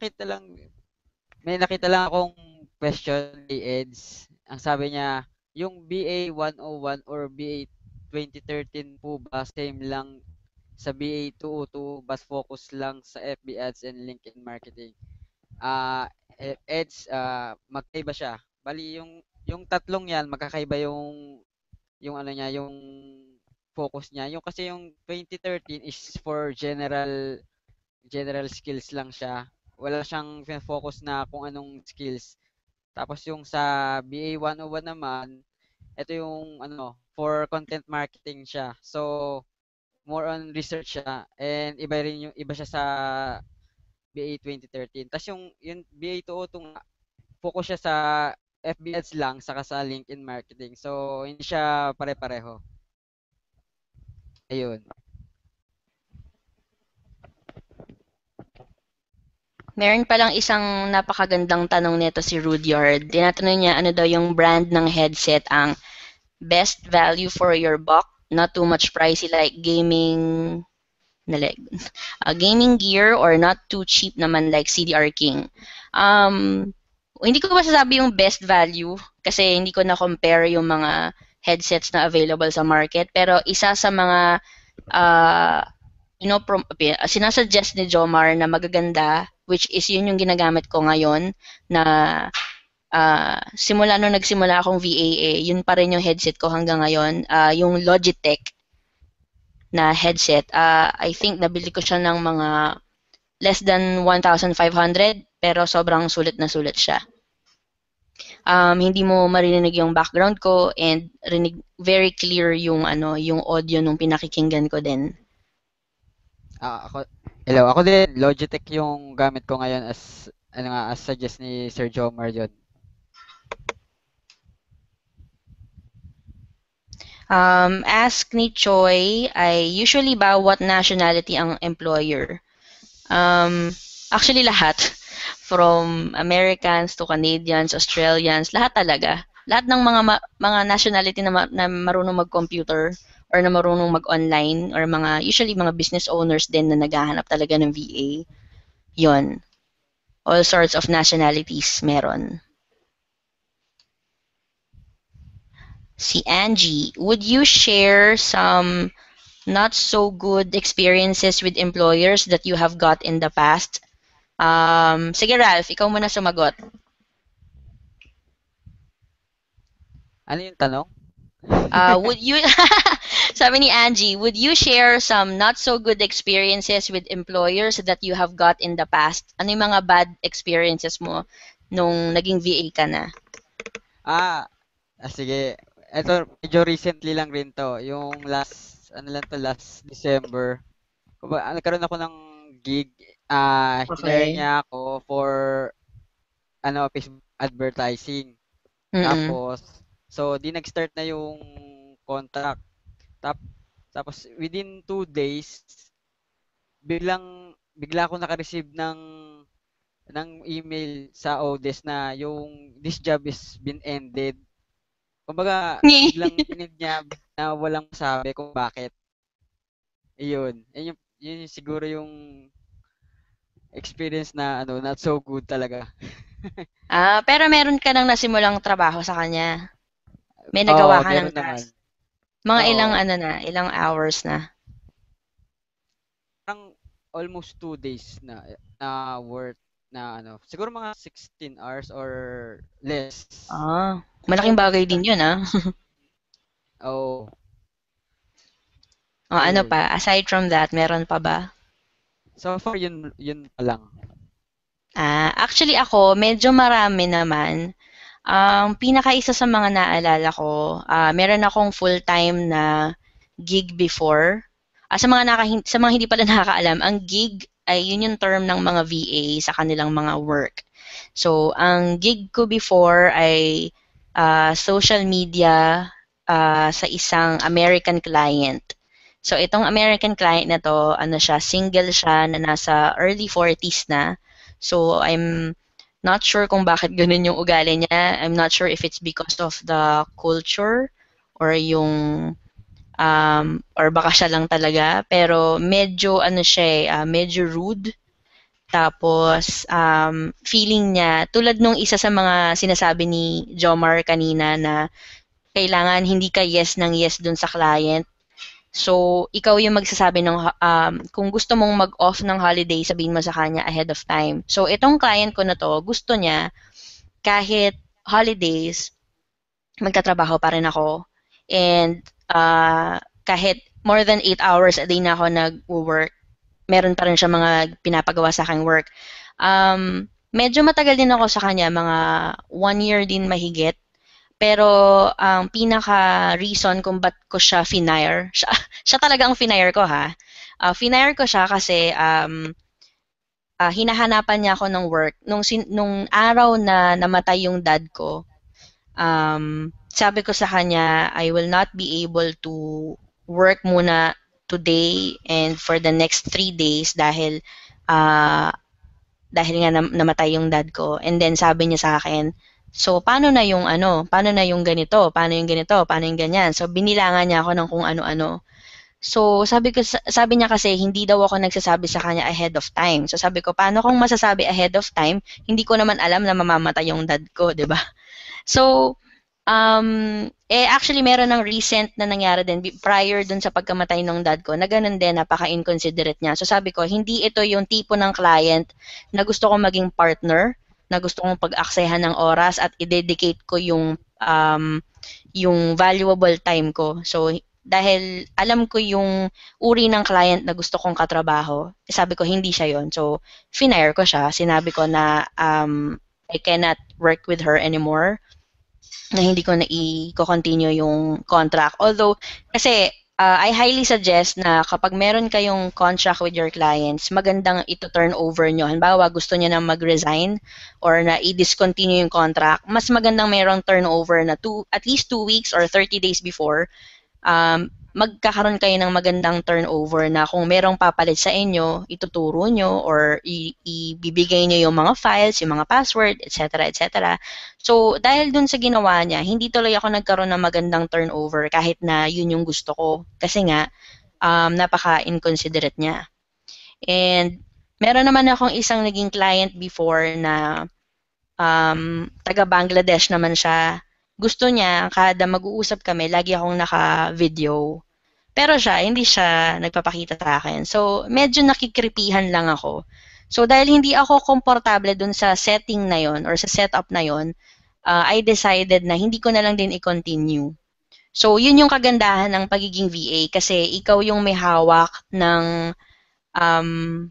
may nakita lang akong question ni Eds. Ang sabi niya, yung BA 101 or BA 2013 po ba sa BA202 but focus lang sa FB ads and LinkedIn marketing. Ads, magkaiba siya. Bali yung tatlong 'yan magkakaiba yung ano niya, yung focus niya. Yung kasi yung 2013 is for general skills lang siya. Wala siyang focus na kung anong skills. Tapos yung sa BA101 naman, ito yung ano, for content marketing siya. So, more on research siya and iba siya sa BA 2013. Tapos yung BA 202 nga, focus siya sa FB ads lang saka sa LinkedIn marketing. So, hindi siya pare-pareho. Ayun. Meron palang isang napakagandang tanong nito si Rudyard. Tinatanong niya ano daw yung brand ng headset ang best value for your buck, not too much pricey like gaming gear or not too cheap naman like CDR King. Hindi ko masasabi yung best value kasi hindi ko na-compare yung mga headsets na available sa market. Pero isa sa mga sinasuggest ni Jomar na magaganda, which is yun yung ginagamit ko ngayon na simula nung nagsimula akong VAA, yun pa rin yung headset ko hanggang ngayon, yung Logitech na headset. I think nabili ko siya ng mga less than 1,500 pero sobrang sulit na sulit siya. Hindi mo marinig yung background ko and very clear yung yung audio nung pinakikinggan ko din. Ako din Logitech yung gamit ko ngayon as suggest ni Sir Jomar yun. Ask ni Choi, I usually ba what nationality ang employer? Actually lahat. From Americans to Canadians, Australians, lahat talaga. Lahat ng mga nationality na marunong mag-computer or na marunong mag-online or usually mga business owners din na naghahanap talaga ng VA. Yon. All sorts of nationalities meron. Si Angie, would you share some not so good experiences with employers that you have got in the past? Sige Ralph, ikaw muna sumagot. Ano yung tanong? Would you Sabi ni Angie, would you share some not so good experiences with employers that you have got in the past? Ano yung mga bad experiences mo nung naging VA ka na? Sige. Ito, medyo recently lang rin to. Yung last December. Nagkaroon ako ng gig. Hinire niya ako for Facebook advertising. Tapos, so di nag-start na yung contract. Tapos within 2 days, bigla ako naka-receive ng email sa ODES na yung this job is been ended. Kumbaga, biglang inid niya na walang masabi kung bakit. Ayun. Yun siguro yung experience na not so good talaga. Pero meron ka nang nasimulang trabaho sa kanya. May nagawa ka ng task. Mga ilang hours na? Parang almost 2 days na worth na siguro mga 16 hours or less. Malaking bagay din yun Oo. Ano pa? Aside from that, meron pa ba? So far, yun pa lang. Actually ako, medyo marami naman. Pinakaisa sa mga naalala ko, meron akong full-time na gig before. Sa mga hindi pala nakakaalam, ang gig ay yun yung term ng mga VA sa kanilang mga work. So, ang gig ko before ay social media sa isang American client. So, itong American client na to, single siya na nasa early 40s na. So, I'm not sure kung bakit ganun yung ugali niya. I'm not sure if it's because of the culture or or baka siya lang talaga. Pero medyo medyo rude. Tapos, feeling niya, tulad nung isa sa mga sinasabi ni Jomar kanina na kailangan hindi ka yes ng yes dun sa client. So, ikaw yung magsasabi ng kung gusto mong mag-off ng holiday, sabihin mo sa kanya ahead of time. So, itong client ko na to, gusto niya kahit holidays, magtatrabaho pa rin ako. And kahit more than 8 hours a day na ako nag-work, meron pa rin siya mga pinapagawa sa aking work. Medyo matagal din ako sa kanya, mga 1 year din mahigit. Pero ang pinaka-reason kung ba't ko siya finire, siya talaga ang finire ko ha. Finire ko siya kasi hinahanapan niya ako ng work. Nung araw na namatay yung dad ko, sabi ko sa kanya, I will not be able to work muna today and for the next 3 days uh, dahil nga namatay yung dad ko. And then sabi niya sa akin, so paano na yung paano na yung ganito, paano yung ganito, paano yung ganyan. So binilangan niya ako ng kung ano-ano. So sabi niya kasi hindi daw ako nagsasabi sa kanya ahead of time. So sabi ko, paano kung masasabi ahead of time, hindi ko naman alam na mamamatay yung dad ko, 'di ba? So actually meron ng recent na nangyari din prior dun sa pagkamatay ng dad ko na ganun din, napaka-inconsiderate niya. So sabi ko, hindi ito yung tipo ng client na gusto kong maging partner, na gusto kong pag-aksehan ng oras at i-dedicate ko yung valuable time ko. So dahil alam ko yung uri ng client na gusto kong katrabaho, sabi ko hindi siya yon. So finire ko siya, sinabi ko na I cannot work with her anymore, na hindi ko na i-continue yung contract. Although, kasi I highly suggest na kapag meron kayong contract with your clients, magandang ito turn over nyo. Halimbawa, gusto nyo na mag-resign or na i-discontinue yung contract, mas magandang merong turnover na at least 2 weeks or 30 days before, magkakaroon kayo ng magandang turnover na kung merong papalit sa inyo, ituturo nyo or ibibigay nyo yung mga files, yung mga password, etc. etc. So, dahil dun sa ginawa niya, hindi tuloy ako nagkaroon ng magandang turnover kahit na yun yung gusto ko. Kasi nga, napaka-inconsiderate niya. And meron naman akong isang naging client before na taga Bangladesh naman siya. Gusto niya, kada mag-uusap kami, lagi akong naka-video. Pero hindi siya nagpapakita sa akin. So, medyo nakikripihan lang ako. So, dahil hindi ako komportable dun sa setting na yon or sa setup na yon, I decided na hindi ko na lang din i-continue. So, yun yung kagandahan ng pagiging VA kasi ikaw yung may hawak ng um,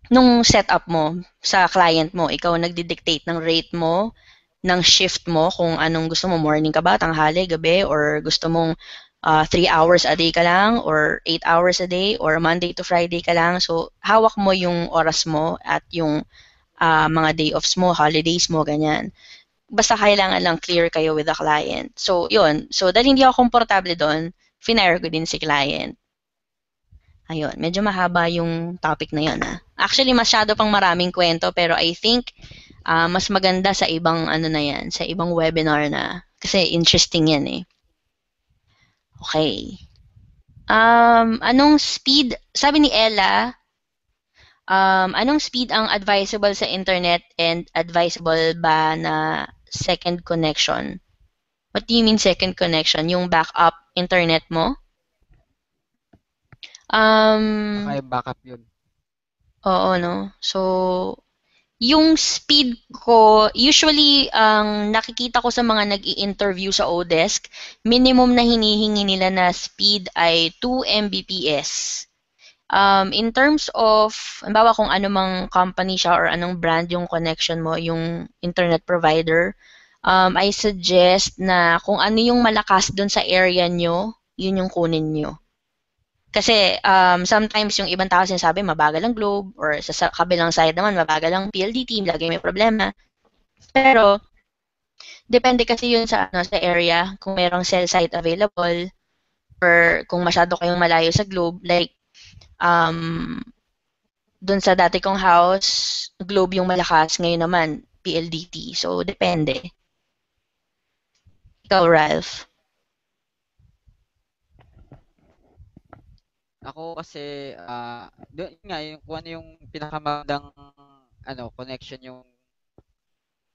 nung setup mo sa client mo. Ikaw nagdi-dictate ng rate mo, ng shift mo, kung anong gusto mo, morning ka ba, tanghali, gabi, or gusto mong 3 hours a day ka lang, or 8 hours a day, or Monday to Friday ka lang. So, hawak mo yung oras mo at yung mga day offs mo, holidays mo, ganyan. Basta kailangan lang clear kayo with the client. So, yun. So, dahil hindi ako komportable doon, finire ko din si client. Ayun, medyo mahaba yung topic na yun. Actually, masyado pang maraming kwento, pero I think mas maganda sa ibang na yan, sa ibang webinar na. Kasi interesting yan eh. Okay. Anong speed, sabi ni Ella, anong speed ang advisable sa internet and advisable ba na second connection? What do you mean second connection? Yung backup internet mo? Baka yung backup yun. Oo, no? So, yung speed ko, usually, ang nakikita ko sa mga nag-i-interview sa Odesk, minimum na hinihingi nila na speed ay 2 Mbps. In terms of, halimbawa kung ano mang company siya or anong brand yung connection mo, yung internet provider, I suggest na kung ano yung malakas dun sa area nyo, yun yung kunin nyo. Kasi sometimes yung ibang tao sinasabi mabagal ang Globe or sa kabilang side naman mabagal ang PLDT, lagi may problema. Pero depende kasi yun sa area, kung merong cell site available or kung masyado kayong malayo sa Globe, like dun sa dati kong house, Globe yung malakas, ngayon naman PLDT. So depende. Ikaw, Ralph. Ako kasi, doon nga, kung ano yung pinakamagandang connection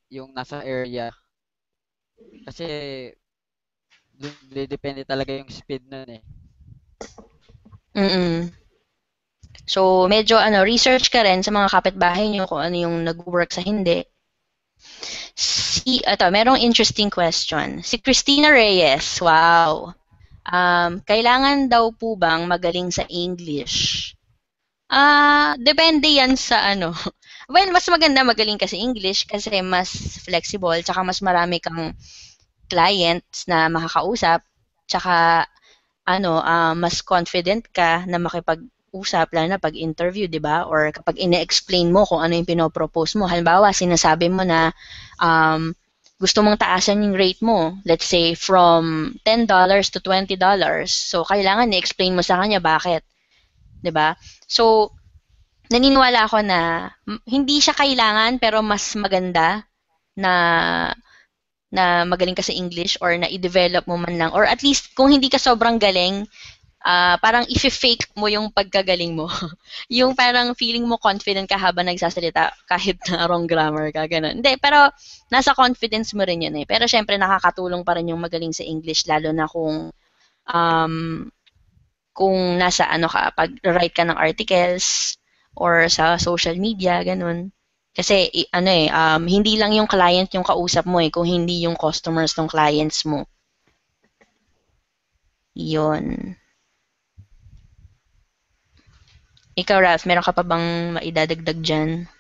yung nasa area. Kasi, doon depende talaga yung speed nun eh. Mm. So, medyo research ka rin sa mga kapitbahay niyo kung ano yung nag-work sa hindi. Merong interesting question. Si Christina Reyes, wow. Kailangan daw po bang magaling sa English? Depende yan sa ano. Well, mas maganda magaling ka sa English kasi mas flexible, tsaka mas marami kang clients na makakausap, tsaka mas confident ka na makipag-usap, lalo na pag interview, di ba? Or kapag ine-explain mo kung ano yung pinopropose mo. Halimbawa, sinasabi mo na um, gusto mong taasan yung rate mo, let's say from $10 to $20. So, kailangan i-explain mo sa kanya bakit. Di ba? So, naniniwala ako na hindi siya kailangan pero mas maganda na magaling ka sa English or na i-develop mo man lang or at least kung hindi ka sobrang galing, parang i-fake mo yung pagkagaling mo. Yung parang feeling mo confident ka habang nagsasalita kahit na wrong grammar ka, ganun. Hindi, pero nasa confidence mo rin yun eh. Pero syempre nakakatulong pa rin yung magaling sa English lalo na um, kung nasa pag-write ka ng articles or sa social media, ganun. Kasi hindi lang yung client yung kausap mo eh, kung hindi yung customers ng clients mo. Yun. Ikaw, Ralph, meron ka pa bang maidadagdag dyan?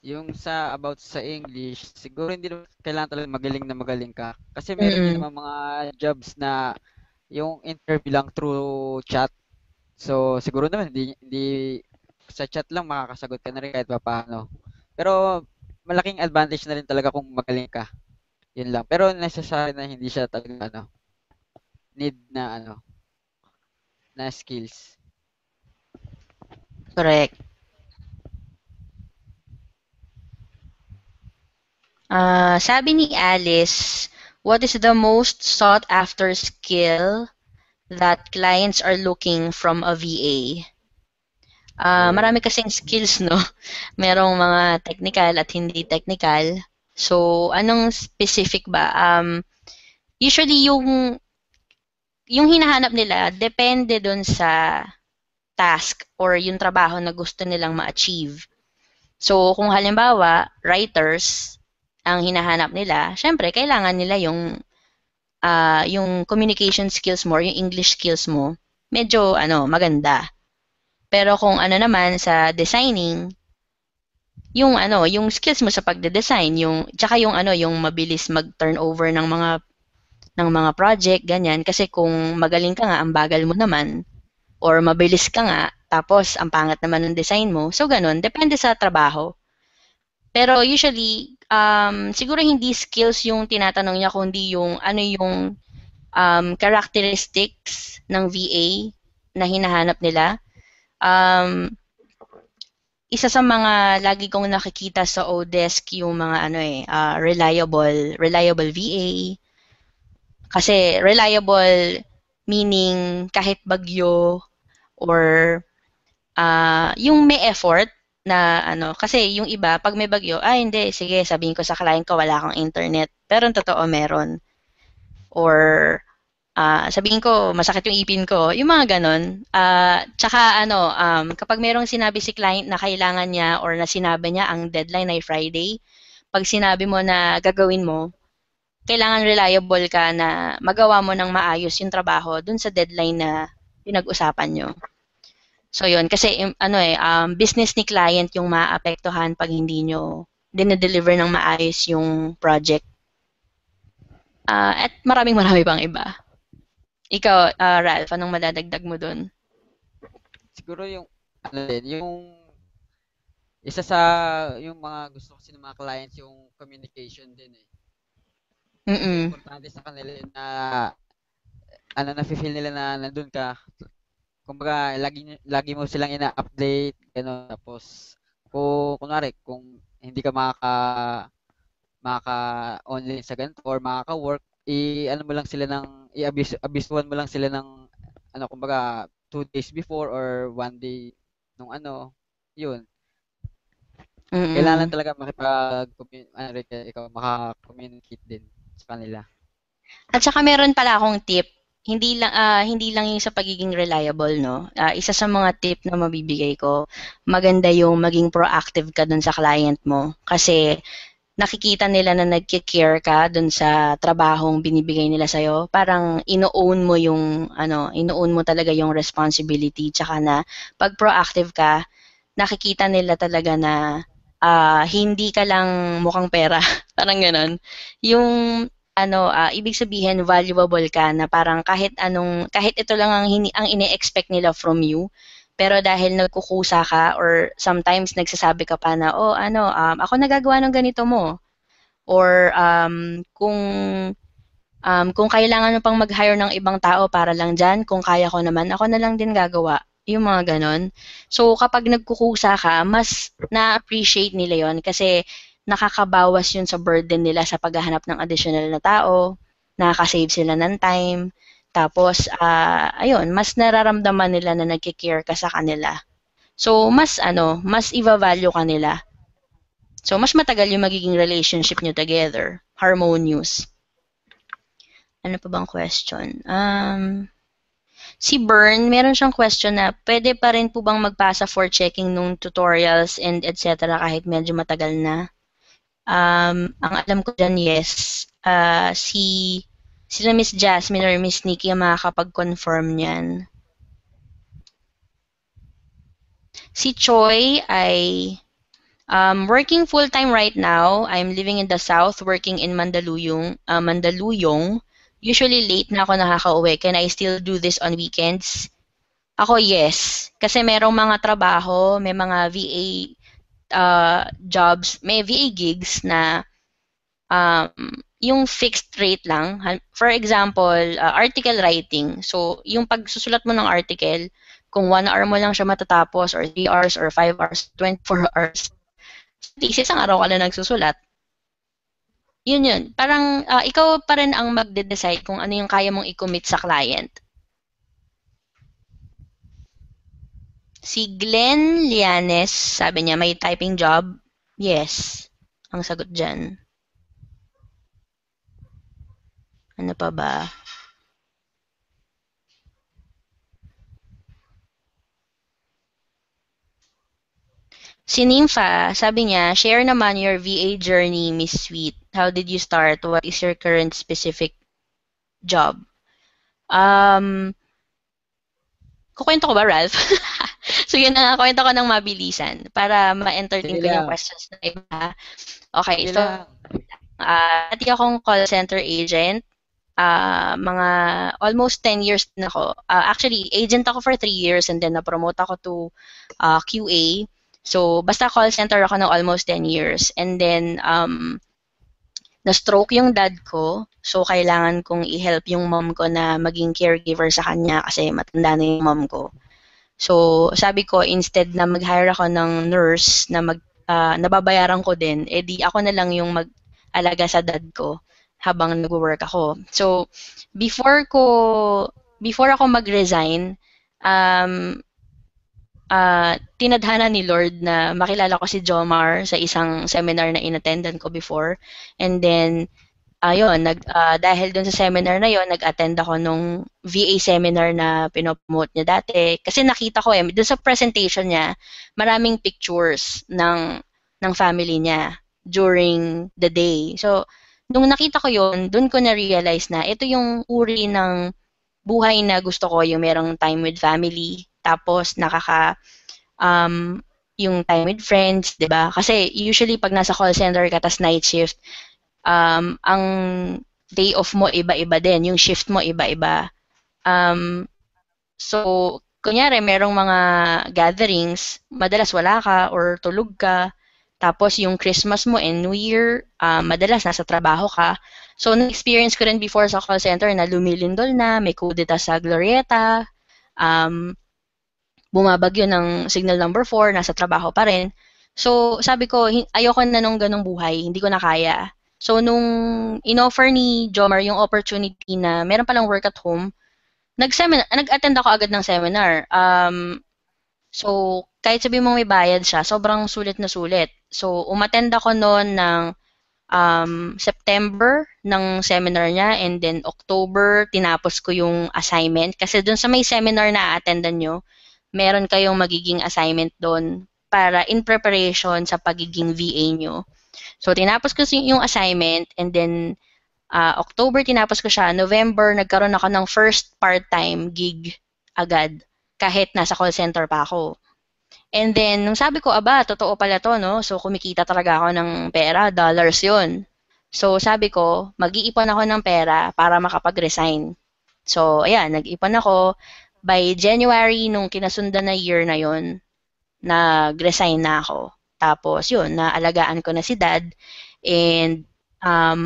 Yung sa about sa English, siguro hindi naman kailangan talaga magaling ka. Kasi meron din Mm-mm. naman mga jobs na yung interview lang through chat. So, siguro naman hindi sa chat lang makakasagot ka na rin kahit papaano. Pero malaking advantage na rin talaga kung magaling ka. Yun lang. Pero necessary na hindi siya talaga need na na skills. Correct. Sabi ni Alice, what is the most sought after skill that clients are looking from a VA? Marami Oh. kasing skills, no? Merong mga technical at hindi technical. So, anong specific ba? Usually, yung hinahanap nila, depende dun sa task or yung trabaho na gusto nilang ma-achieve. So, kung halimbawa, writers, ang hinahanap nila, syempre, kailangan nila yung communication skills mo, yung English skills mo, medyo, maganda. Pero kung ano naman sa designing, yung skills mo sa pagde-design, tsaka yung mabilis mag-turnover ng mga project, ganyan. Kasi kung magaling ka nga, ang bagal mo naman, or mabilis ka nga, tapos ang pangat naman ng design mo, so ganun, depende sa trabaho. Pero usually, siguro hindi skills yung tinatanong niya, kundi yung ano yung characteristics ng VA na hinahanap nila. Um, Isa sa mga lagi kong nakikita sa Odesk yung mga reliable VA. Kasi reliable meaning kahit bagyo or yung may effort na kasi yung iba pag may bagyo, hindi, sige, sabihin ko sa client ko wala kang internet. Pero ang totoo meron. Or sabihin ko, masakit yung ipin ko, yung mga ganon. Tsaka kapag merong sinabi si client na kailangan niya or na sinabi niya ang deadline ay Friday, pag sinabi mo na gagawin mo, kailangan reliable ka na magawa mo ng maayos yung trabaho dun sa deadline na pinag-usapan nyo. So yun, kasi business ni client yung maapektuhan pag hindi nyo dinedeliver ng maayos yung project. At maraming marami pang iba. Ikaw, Ralph, anong madadagdag mo dun? Siguro yung yung isa sa yung mga gusto kasi ng mga clients yung communication din eh. Kasi Mm-mm. importante sa kanila yun na nafe-feel nila na nandun ka. Kumbaga, lagi mo silang ina-update, gano'n. Tapos, kung kunwari, kung hindi ka makaka-online sa ganito or makaka-work, i-ano mo lang sila i-abisuhan mo lang sila ng, kumbaga, 2 days before or 1 day nung yun. Kailangan lang Mm-mm. talaga ikaw maka-communicate din sa kanila. At saka meron pala akong tip. hindi lang yung sa pagiging reliable, no? Isa sa mga tip na mabibigay ko, maganda yung maging proactive ka dun sa client mo kasi nakikita nila na nagki-care ka dun sa trabahong binibigay nila sa'yo. Parang ino-own mo yung ino-own mo talaga yung responsibility tsaka na pag proactive ka, nakikita nila talaga na hindi ka lang mukhang pera, parang gano'n. Yung ibig sabihin valuable ka na parang kahit ito lang ang ine-expect nila from you, pero dahil nagkukusa ka or sometimes nagsasabi ka pa na, oh ako nagagawa ng ganito mo. Or kung kailangan mo pang mag-hire ng ibang tao para lang dyan, kung kaya ko naman, ako na lang din gagawa. Yung mga ganon. So, kapag nagkukusa ka, mas na-appreciate nila yon kasi nakakabawas yun sa burden nila sa paghahanap ng additional na tao, nakaka-save sila ng time, tapos, ayun, mas nararamdaman nila na nagkikare ka sa kanila. So, mas i-value ka nila. So, mas matagal yung magiging relationship nyo together. Harmonious. Ano pa bang question? Si Bern, meron siyang question na pwede pa rin po bang magpasa for checking nung tutorials and etc. kahit medyo matagal na? Ang alam ko dyan, yes. Sila Miss Jasmine or Miss Nikki ang makakapag-confirm niyan. Si Choi ay working full-time right now. I'm living in the South, working in Mandaluyong. Usually late na ako nakaka-uwi. Can I still do this on weekends? Ako, yes. Kasi merong mga trabaho, may mga VA jobs, may VA gigs na yung fixed rate lang. For example, article writing. So, yung pagsusulat mo ng article, kung 1 hour mo lang siya matatapos or 3 hours or 5 hours, 24 hours, thesis ang araw ka na nagsusulat. Yun. Parang ikaw pa rin ang magde-decide kung ano yung kaya mong i-commit sa client. Si Glenn Lianes, sabi niya, may typing job? Yes. Ang sagot dyan. Ano pa ba? Si Nympha, sabi niya, share naman your VA journey, Miss Sweet. How did you start? What is your current specific job? Kukwento ko ba, Ralph? So yun na, kwento ko ng mabilisan para ma-entertain ko yung questions na iba. Okay, so dati akong call center agent. Mga almost 10 years na ako. Actually, agent ako for 3 years and then na-promote ako to QA. So, basta call center ako ng almost 10 years. And then, na-stroke yung dad ko. So, kailangan kong i-help yung mom ko na maging caregiver sa kanya kasi matanda na yung mom ko. So, sabi ko, instead na mag-hire ako ng nurse na nababayaran ko din, di ako na lang yung mag-alaga sa dad ko habang nag-work ako. So, before ako mag-resign, tinadhana ni Lord na makilala ko si Jomar sa isang seminar na inattendan ko before. And then, dahil dun sa seminar na yon, nag-attend ako nung VA seminar na pinopromote niya dati. Kasi nakita ko dun sa presentation niya, maraming pictures ng family niya during the day. So, nung nakita ko yon, dun ko na-realize na ito yung uri ng buhay na gusto ko, yung merong time with family, tapos yung time with friends, 'di ba? Kasi usually pag nasa call center ka tas night shift, ang day off mo iba-iba din, yung shift mo iba-iba. So, kunyari merong mga gatherings, madalas wala ka or tulog ka. Tapos yung Christmas mo and New Year, madalas nasa trabaho ka. So, na-experience ko rin before sa call center na lumilindol na, may kudeta sa Glorieta, bumabagyo ng signal number 4, nasa trabaho pa rin. So, sabi ko, ayoko na nung ganong buhay, hindi ko na kaya. So, nung in-offer ni Jomar yung opportunity na meron palang work at home, nag-attend ako agad ng seminar. So, kahit sabi mong may bayad siya, sobrang sulit na sulit. So, umattend ako noon ng September ng seminar niya, and then October, tinapos ko yung assignment. Kasi dun sa may seminar na attendan nyo, meron kayong magiging assignment doon para in preparation sa pagiging VA nyo. So, tinapos ko yung assignment, and then October tinapos ko siya. November, nagkaroon ako ng first part-time gig agad, kahit nasa call center pa ako. And then, nung sabi ko, aba, totoo pala to, no? So, kumikita talaga ako ng pera, dollars yon. So, sabi ko, mag-iipon ako ng pera para makapag-resign. So, ayan, nag-ipon ako. By January, nung kinasundan na year na yon, nag-resign na ako. Tapos, yun, naalagaan ko na si dad. And,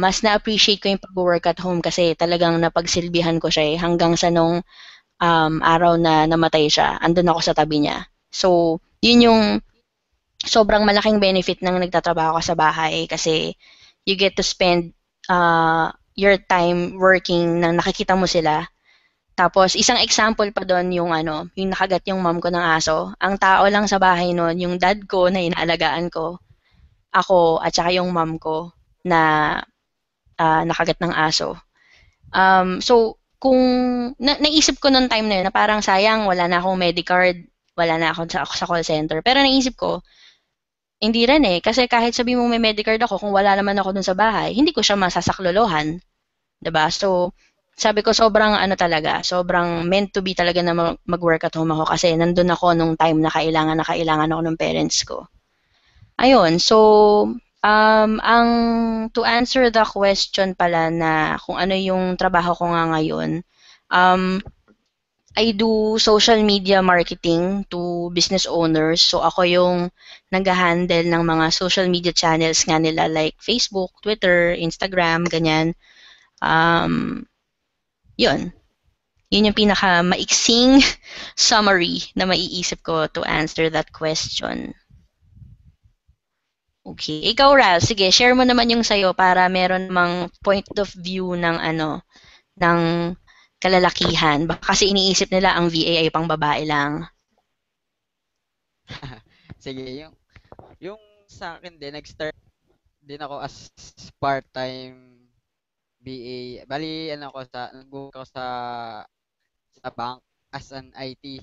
mas na-appreciate ko yung pag-work at home kasi talagang napagsilbihan ko siya hanggang sa nung araw na namatay siya. Andun ako sa tabi niya. So, yun yung sobrang malaking benefit ng nagtatrabaho ka sa bahay kasi you get to spend your time working nang nakikita mo sila. Tapos, isang example pa doon yung yung nakagat yung mom ko ng aso. Ang tao lang sa bahay noon, yung dad ko na inaalagaan ko, ako, at saka yung mom ko na nakagat ng aso. So, kung naisip ko noong time na yun na parang sayang, wala na akong Medicard, wala na ako sa call center. Pero naisip ko, hindi rin kasi kahit sabi mo may Medicard ako, kung wala naman ako dun sa bahay, hindi ko siya masasaklolohan. 'Di ba? So, sabi ko sobrang talaga, sobrang meant to be talaga na mag-work at home ako kasi nandun ako nung time na kailangan ako ng parents ko. Ayun, so ang to answer the question pala na kung ano yung trabaho ko nga ngayon, I do social media marketing to business owners. So ako yung nag-handle ng mga social media channels nga nila like Facebook, Twitter, Instagram, ganyan. Yun. Yun yung pinaka maiksing summary na maiisip ko to answer that question. Okay. Ikaw, Ral, sige, share mo naman yung sayo para meron mang point of view ng ng kalalakihan. Baka kasi iniisip nila ang VA ay pang babae lang. Sige, yung sa akin din, nag-start din ako as part-time BA. Bali, nag-work ako sa bank as an IT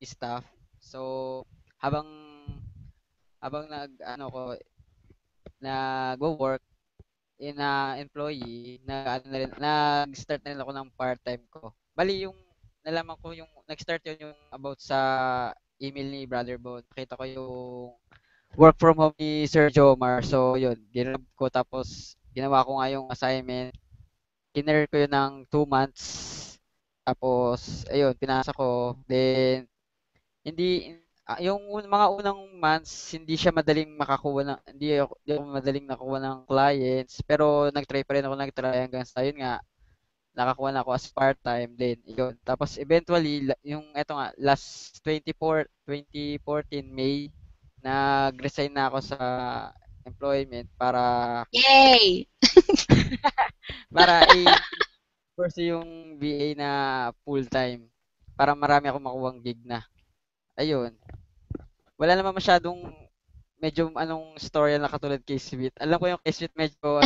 staff. So, habang nag-work in employee, nag-start na rin ako ng part-time ko. Bali, yung nalaman ko nag-start yung about sa email ni Brother Bone. Nakita ko yung work from home ni Sir Jomar. So, yun, ginrab ko tapos ginawa ko nga yung assignment. Kinear ko yun ng 2 months. Tapos, ayun, pinasa ko. Then, yung mga unang months, hindi siya madaling makakuha hindi ako madaling nakuha ng clients. Pero, nag-try hanggang sa yun nga, nakakuha na ako as part-time din. Yun. Tapos, eventually, last 2014 May, nag-resign na ako sa employment para Yay! pursue yung VA na full-time para marami akong makuhang gig na. Ayun. Wala naman masyadong medyo story na katulad kay Sweet. Alam ko yung kay Sweet medyo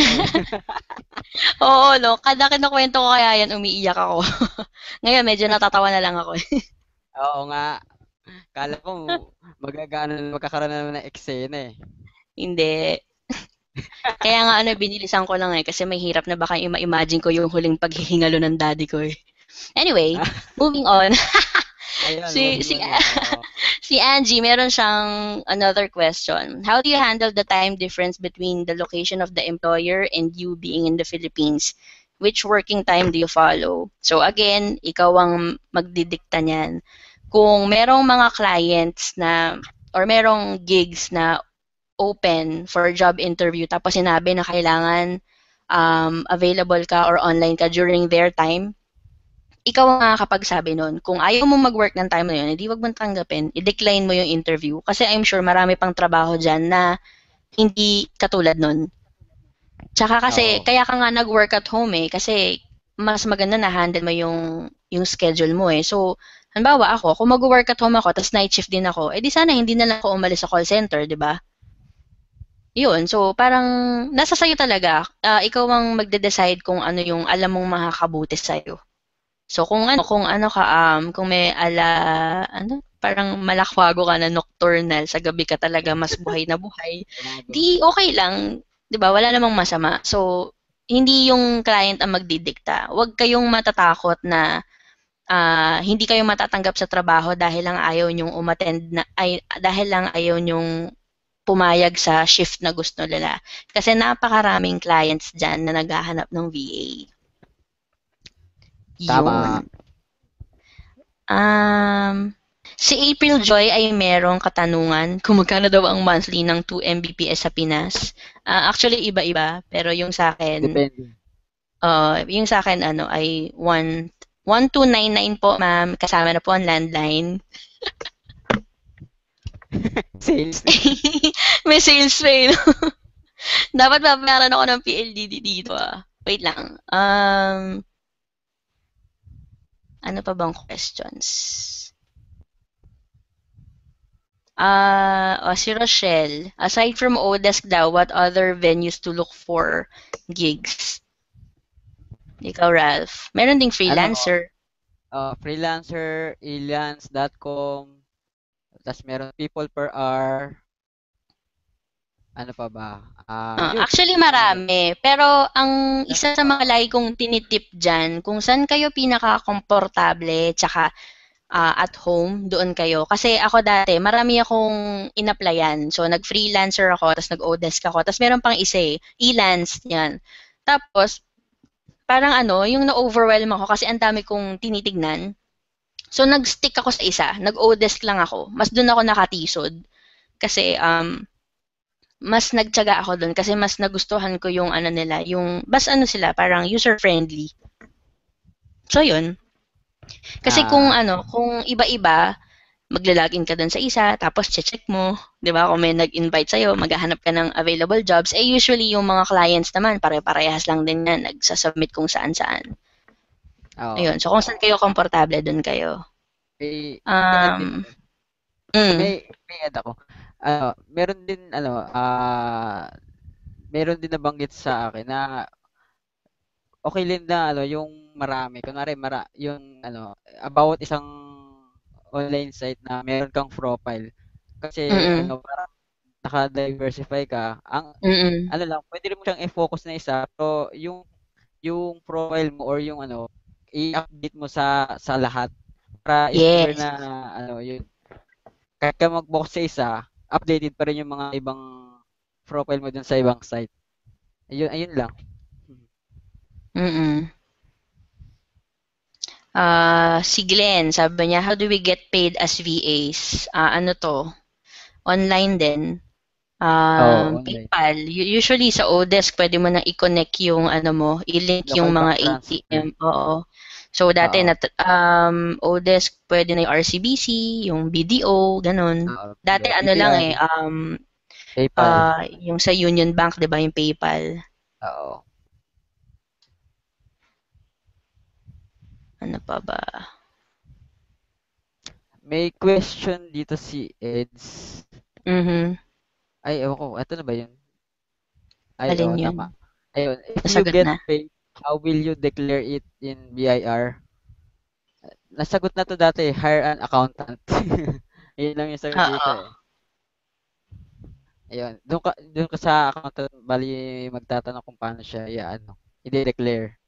Oo, no? Kada kinukwento ko kaya yan, umiiyak ako. Ngayon, medyo natatawa na lang ako. Oo nga. Kala ko magkakaroon na naman ng eksena Hindi. Kaya nga binilisan ko lang kasi may hirap na baka ima-imagine ko yung huling paghihingalo ng daddy ko Anyway, moving on. Ayun, si Angie, meron siyang another question. How do you handle the time difference between the location of the employer and you being in the Philippines? Which working time do you follow? So again, ikaw ang magdidikta niyan. Kung merong mga clients na or merong gigs na open for job interview tapos sinabi na kailangan available ka or online ka during their time, ikaw ang makakapagsabi nun. Kung ayaw mo mag-work ng time na yun, hindi wag mong tanggapin, i-decline mo yung interview kasi I'm sure marami pang trabaho dyan na hindi katulad nun. Tsaka kasi, kaya ka nga nag-work at home kasi mas maganda na handle mo yung schedule mo So, halimbawa ako, kung mag-work at home ako, tapos night shift din ako, di sana hindi na lang ako umalis sa call center, di ba? Yun, so parang nasa sa'yo talaga. Ikaw ang magde-decide kung ano yung alam mong makakabuti sa'yo. So kung may parang malakwago ka na nocturnal, sa gabi ka talaga mas buhay na buhay, Ganado. di okay lang, 'di ba? Wala namang masama. So hindi yung client ang magdidikta. Huwag kayong matatakot na hindi kayo matatanggap sa trabaho dahil lang ayaw nyong dahil lang ayaw nyong pumayag sa shift na gusto nila. Kasi napakaraming clients diyan na naghahanap ng VA. Tama. Yun. Si April Joy ay merong katanungan kung magkano daw ang monthly ng 2 Mbps sa Pinas. Actually, iba-iba. Pero Depende. yung sa akin ay 1299 po, ma'am. Kasama na po ang landline. Sales. May sales pa eh, no? Dapat babayaran ako ng PLDT dito ah. Wait lang. Ano pa bang questions? Si Rochelle, aside from Odesk daw, what other venues to look for gigs? Ikaw, Ralph. Meron ding Ano, freelancer. freelancer, elance.com, tapos meron people per hour, ano pa ba? Yun. Actually, marami. Pero ang isa sa mga lagi kong tinitip dyan, kung saan kayo pinaka-komportable, tsaka at home, doon kayo. Kasi ako dati, marami akong in-applyan. So, nag-freelancer ako, tapos nag-Odesk ako, tapos meron pang isa Elance, yan. Tapos, parang yung na-overwhelm ako kasi ang dami kong tinitignan. So, nag-stick ako sa isa. Nag-Odesk lang ako. Mas doon ako nakatisod. Kasi, mas nagtiyaga ako doon kasi mas nagustuhan ko yung nila, yung, sila, parang user-friendly. So, yun. Kasi kung iba-iba, magla-login ka doon sa isa, tapos check mo, 'di ba? Kung may nag-invite sa'yo, maghahanap ka ng available jobs. Usually yung mga clients naman, pare-parehas lang din yan, nagsasubmit kung saan-saan. Oo. Ayun, so kung saan kayo komportable, doon kayo. May add din Um, ako. mm, May add ako. Meron din meron din nabanggit sa akin na okay din na yung marami. Kunwari yung about isang online site na meron kang profile. Kasi mm, parang naka-diversify ka. mm, Lang, pwede rin mo siyang i-focus na isa, pero yung profile mo or yung i-update mo sa lahat para sure yes. na yun. Kahit ka mag-focus sa isa, updated pa rin yung mga ibang profile mo dun sa ibang site. Ayun lang. Mm. Si Glenn, sabi niya, how do we get paid as VAs? Ano to? Online din. Oo, online. PayPal. Usually sa Odesk, pwede mo na i-connect yung i-link yung Local mga bank ATM. transfer. Oo. So dati Oo. Odesk pwede na yung RCBC, yung BDO, ganun. Oo. Dati lang BPI, PayPal. yung sa Union Bank, 'di ba, yung PayPal. Oo. Ano pa ba? May question dito si Eds. Mhm. Ay, ewan ko. Ito na ba yun? Ay, Alin oo, yun? tama. Ayun. If you Nasagot get na. paid, how will you declare it in BIR? Nasagot na to dati, hire an accountant. Yun lang yung sagot dito Oo. eh. Ayun. Doon ka sa accountant, bali magtatanong kung paano siya i-declare.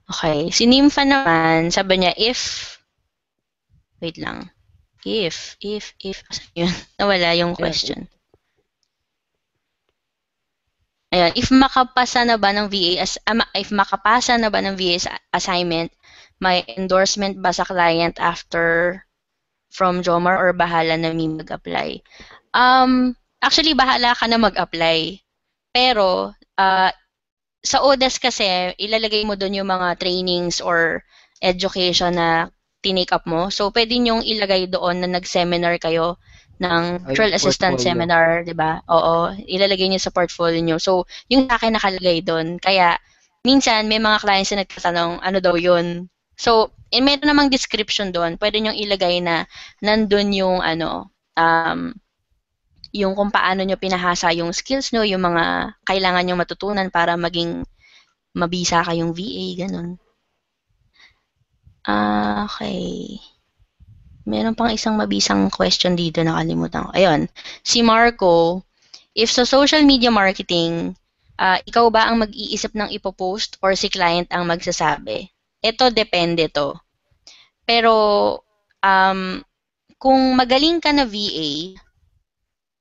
Okay. Si Nympha naman, sabi niya, wait lang. Asan yun? Nawala yung Ayun. question. Ayan, if makapasa na ba ng VA assignment, may endorsement ba sa client after from Jomar or bahala na mi mag-apply? Actually, bahala ka na mag-apply. Pero, sa ODES kasi, ilalagay mo doon yung mga trainings or education na tinake up mo. So, pwede nyong ilagay doon na nag-seminar kayo ng Yung virtual assistant portfolio. seminar, di ba? Oo, ilalagay nyo sa portfolio nyo. So, yung sa akin nakalagay doon. Kaya, minsan, may mga clients na nagtatanong, ano daw yun? So, meron namang description doon. Pwede nyong ilagay na nandun yung um, yung kung paano nyo pinahasa yung skills nyo, yung mga kailangan nyo matutunan para maging mabisa kayong VA, ganun. Okay. Meron pang isang mabisang question dito, nakalimutan ko. Ayun, si Marco, if sa social media marketing, ikaw ba ang mag-iisip ng ipopost or si client ang magsasabi? Ito, depende to. Pero, um, kung magaling ka na VA,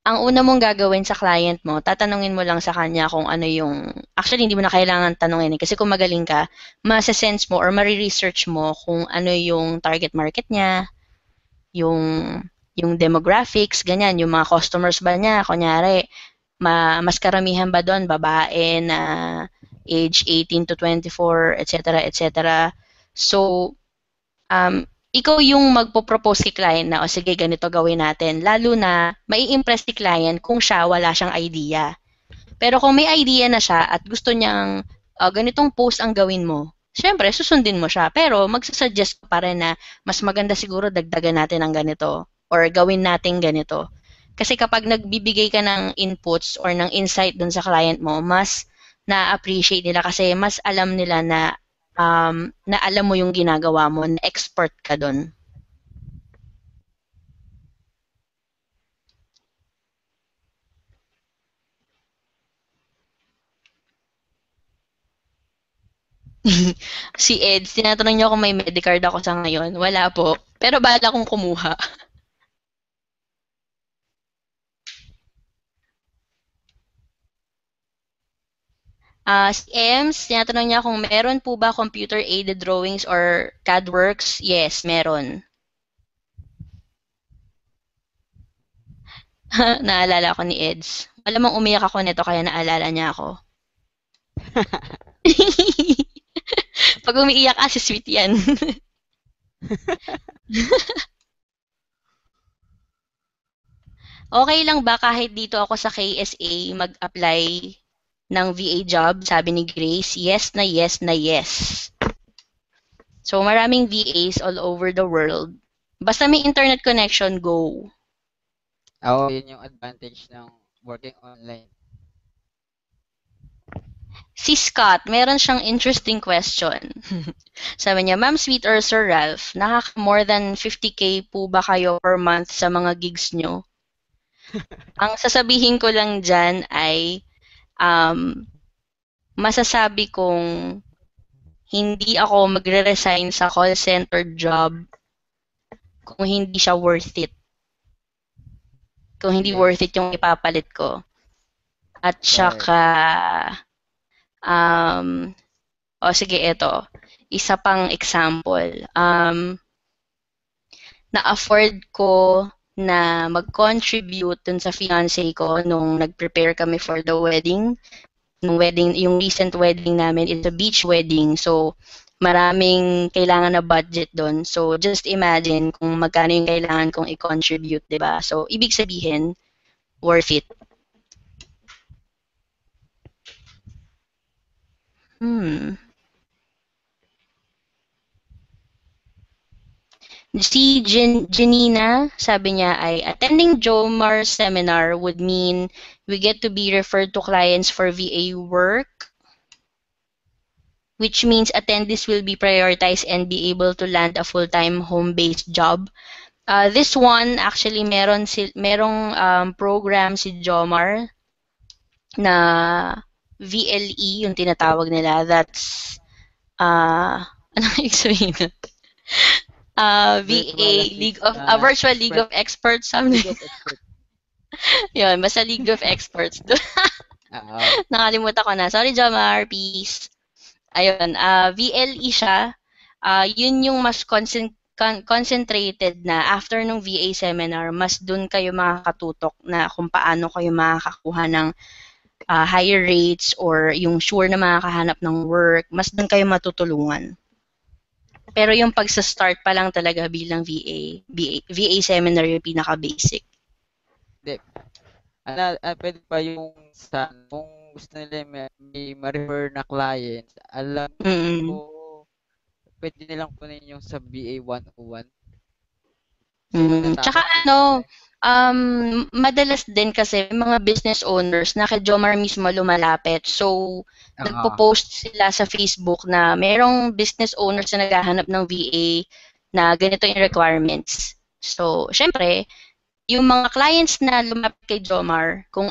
ang una mong gagawin sa client mo, tatanungin mo lang sa kanya kung ano yung, actually hindi mo na kailangan tanungin kasi kung magaling ka, masa-sense mo or mariresearch mo kung ano yung target market niya, yung demographics, ganyan, yung mga customers ba niya, kunyari, mas karamihan ba doon, babae na age 18 to 24, etc., etc. So, ikaw yung magpo-propose kay client na, o sige, ganito gawin natin. Lalo na, mai-impress si client kung siya wala siyang idea. Pero kung may idea na siya at gusto niyang ganitong post ang gawin mo, syempre, susundin mo siya. Pero magsasuggest pa rin na mas maganda siguro dagdagan natin ng ganito or gawin natin ganito. Kasi kapag nagbibigay ka ng inputs or ng insight dun sa client mo, mas na-appreciate nila kasi mas alam nila na alam mo yung ginagawa mo, na expert ka dun. Si Ed, tinatanong niyo kung may Medicard ako sa ngayon. Wala po. Pero bala kong kumuha. Si Ems, tinatanong niya kung meron po ba computer-aided drawings or CAD works? Yes, meron. Naalala ko ni Eds. Malamang umiyak ako nito kaya naalala niya ako. Pag umiiyak kasi sweet yan. Okay lang ba kahit dito ako sa KSA mag-apply ng VA job? Sabi ni Grace, yes na yes na yes. So maraming VAs all over the world. Basta may internet connection, go. Oo, yun yung advantage ng working online. Si Scott, meron siyang interesting question. Sabi niya, Ma'am Sweet or Sir Ralph, more than 50K po ba kayo per month sa mga gigs nyo? Ang sasabihin ko lang dyan ay masasabi kong hindi ako magre-resign sa call center job kung hindi siya worth it. Kung hindi Yes. worth it yung ipapalit ko. At saka, sige, ito. Isa pang example. Na-afford ko na mag-contribute dun sa fiancé ko nung nag-prepare kami for the wedding. Yung recent wedding namin is a beach wedding. So, maraming kailangan na budget doon. So, just imagine kung magkano yung kailangan kong i-contribute, di ba? So, ibig sabihin, worth it. Si Janina, sabi niya ay, attending Jomar's seminar would mean we get to be referred to clients for VA work, which means attendees will be prioritized and be able to land a full-time home-based job. This one, actually, merong program si Jomar na VLE, yung tinatawag nila. That's, ano yung sabihin na? VA, Virtual League of Experts, something. League of Experts. Yun, basta League of Experts. Nakalimutan ko na. Sorry, Jomar, peace. Ayun, VLE siya. Yun yung mas concentrated na after nung VA seminar, mas dun kayo makakatutok na kung paano kayo makakakuha ng higher rates or yung sure na makakahanap ng work, mas dun kayo matutulungan. Pero yung pagsa-start pa lang talaga bilang VA seminar yung pinaka-basic. Hindi. Pwede pa yung kung gusto nila may ma-refer na client, alam ko, pwede nilang kunin yung sa VA 101. Tsaka Madalas din kasi may mga business owners na kay Jomar mismo lumalapit. So, Oo. nagpo-post sila sa Facebook na merong business owners na naghahanap ng VA na ganito yung requirements. So, syempre, yung mga clients na lumapit kay Jomar, kung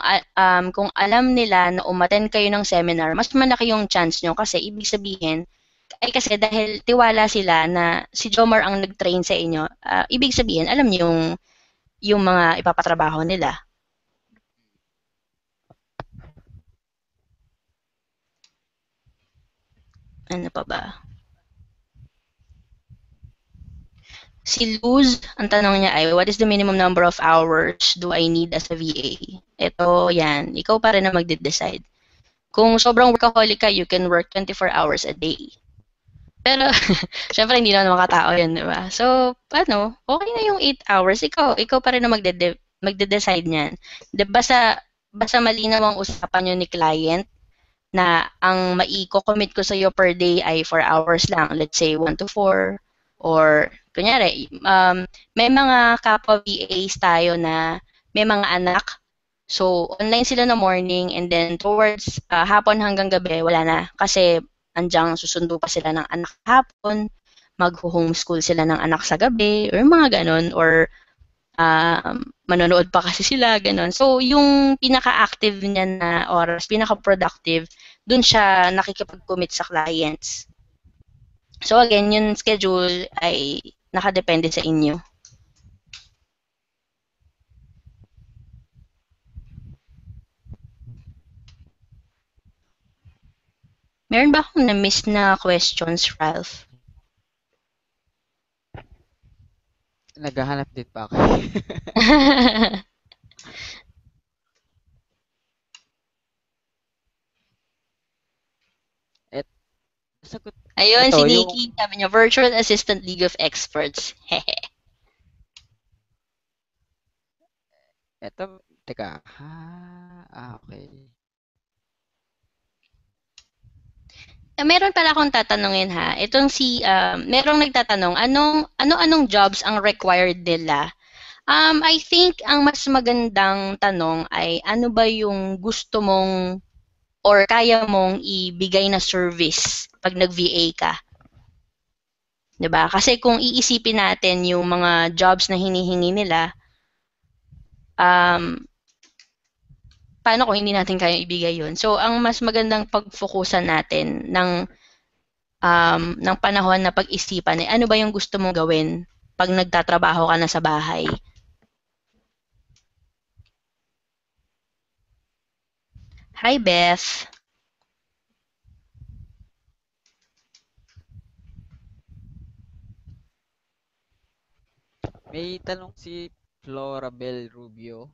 alam nila na umattend kayo ng seminar, mas malaki yung chance nyo kasi ibig sabihin, ay kasi dahil tiwala sila na si Jomar ang nag-train sa inyo, ibig sabihin, alam niyo yung mga ipapatrabaho nila. Ano pa ba? Si Luz, ang tanong niya ay, what is the minimum number of hours do I need as a VA? Ito, yan. Ikaw pa rin na magde-decide. Kung sobrang workaholic ka, you can work 24 hours a day. Pero, syempre, hindi naman makatao yun, di ba? So, ano, okay na yung 8 hours. Ikaw pa rin na magde-decide niyan. De, basta malinaw ang usapan nyo ni client na ang mai-commit ko sa iyo per day ay 4 hours lang. Let's say 1 to 4 or kunyari, may mga kapwa VAs tayo na may mga anak. So, online sila na morning and then towards hapon hanggang gabi, wala na. Kasi andyang susundo pa sila ng anak hapon, mag-homeschool sila ng anak sa gabi, or mga ganon, or manonood pa kasi sila, ganon. So, yung pinaka-active niya na oras, pinaka-productive, dun siya nakikipag-commit sa clients. So, again, yung schedule ay nakadepende sa inyo. Meron ba akong na-miss na questions, Ralph? Naghahanap din pa ako. Et, sagot. Ayun, Ito, si yung, Nikki, sabi niya, Virtual Assistant League of Experts. Hehe. ito, teka. Okay. Meron pala akong tatanungin ha. Itong merong nagtatanong, ano-anong jobs ang required nila? I think ang mas magandang tanong ay ano ba yung gusto mong or kaya mong ibigay na service pag nag-VA ka? 'Di ba? Kasi kung iisipin natin yung mga jobs na hinihingi nila, um, paano kung hindi natin kaya ibigay yun? So, ang mas magandang pag-focusan natin ng panahon na pag-isipan ay ano ba yung gusto mong gawin pag nagtatrabaho ka na sa bahay? Hi, Beth. May tanong si Florabel Rubio.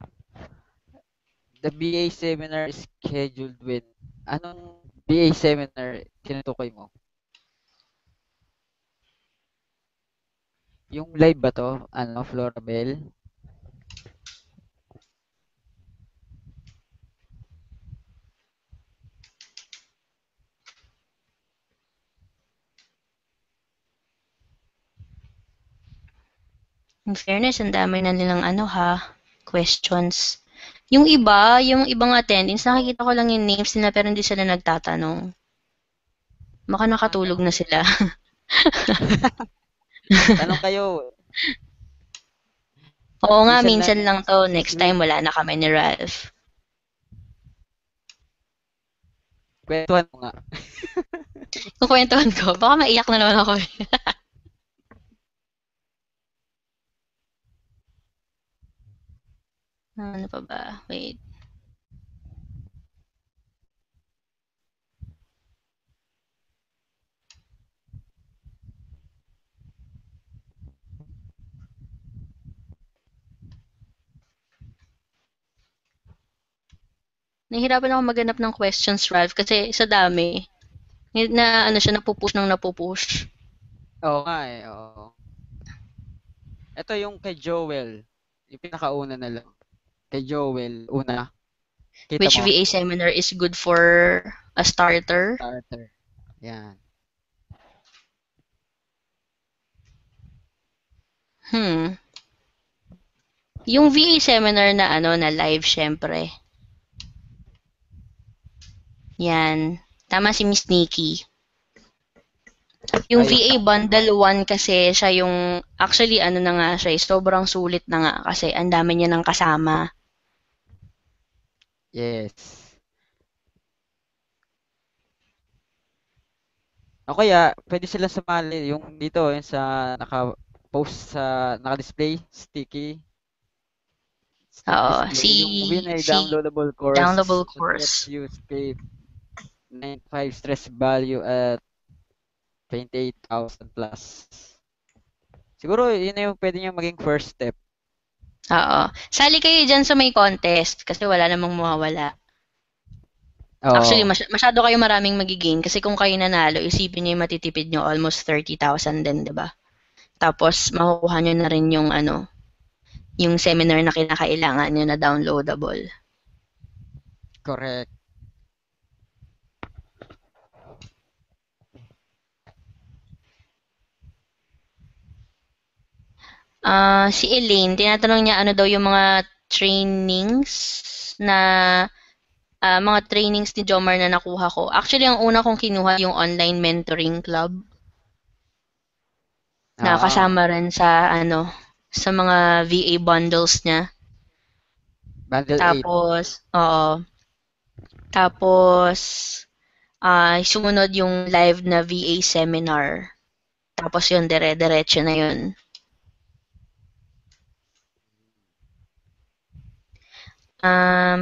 The BA seminar is scheduled when? Anong BA seminar tinutukoy mo? Yung live ba to? Ano, Florabel? In fairness, ang dami na nilang questions. Yung ibang attendings, nakikita ko lang yung names nila pero hindi sila nagtatanong. Baka nakatulog na sila. Tanong kayo. Oo nga, Minsan minsan lang to. Next sweet. time, wala na kami ni Ralph. Kwentuhan mo nga. Kukwentuhan ko. Baka maiyak na naman ako. Ano pa ba? Wait. Nahihirapan ako maghanap ng questions, Ralph, kasi sa dami. Napupush nang napupush. Oo nga eh, oo. Ito yung kay Joel. Yung pinakauna na lang. Kay Joel, una. Kita Which mo? VA seminar is good for a starter? Starter. Yan. Yung VA seminar na na live syempre. Yan. Tama si Miss Nikki. Yung VA Bundle 1 kasi siya yung actually na nga siya, sobrang sulit na nga kasi ang dami niya ng kasama. Yes. O kaya, pwede sila sumali yung dito, yung sa naka-post sa naka-display, sticky. Oo, Yung win ay si downloadable course. downloadable course. Use pay 95 stress value at 28,000 plus. Siguro, yun na yung pwede nyo maging first step. Oo. Sali kayo dyan sa may contest kasi wala namang mawawala. Oo. Actually, masyado kayo maraming magigain kasi kung kayo nanalo, isipin nyo yung matitipid nyo almost 30,000 din, di ba? Tapos, makukuha nyo na rin yung yung seminar na kinakailangan nyo na downloadable. Correct. Si Elaine, tinatanong niya ano daw yung mga trainings na mga trainings ni Jomar na nakuha ko. Actually, ang una kong kinuha yung online mentoring club. Na kasama rin sa sa mga VA bundles niya. Bundle 8. Tapos, oo. Tapos, sumunod yung live na VA seminar. Tapos yun, dire-diretso na yun.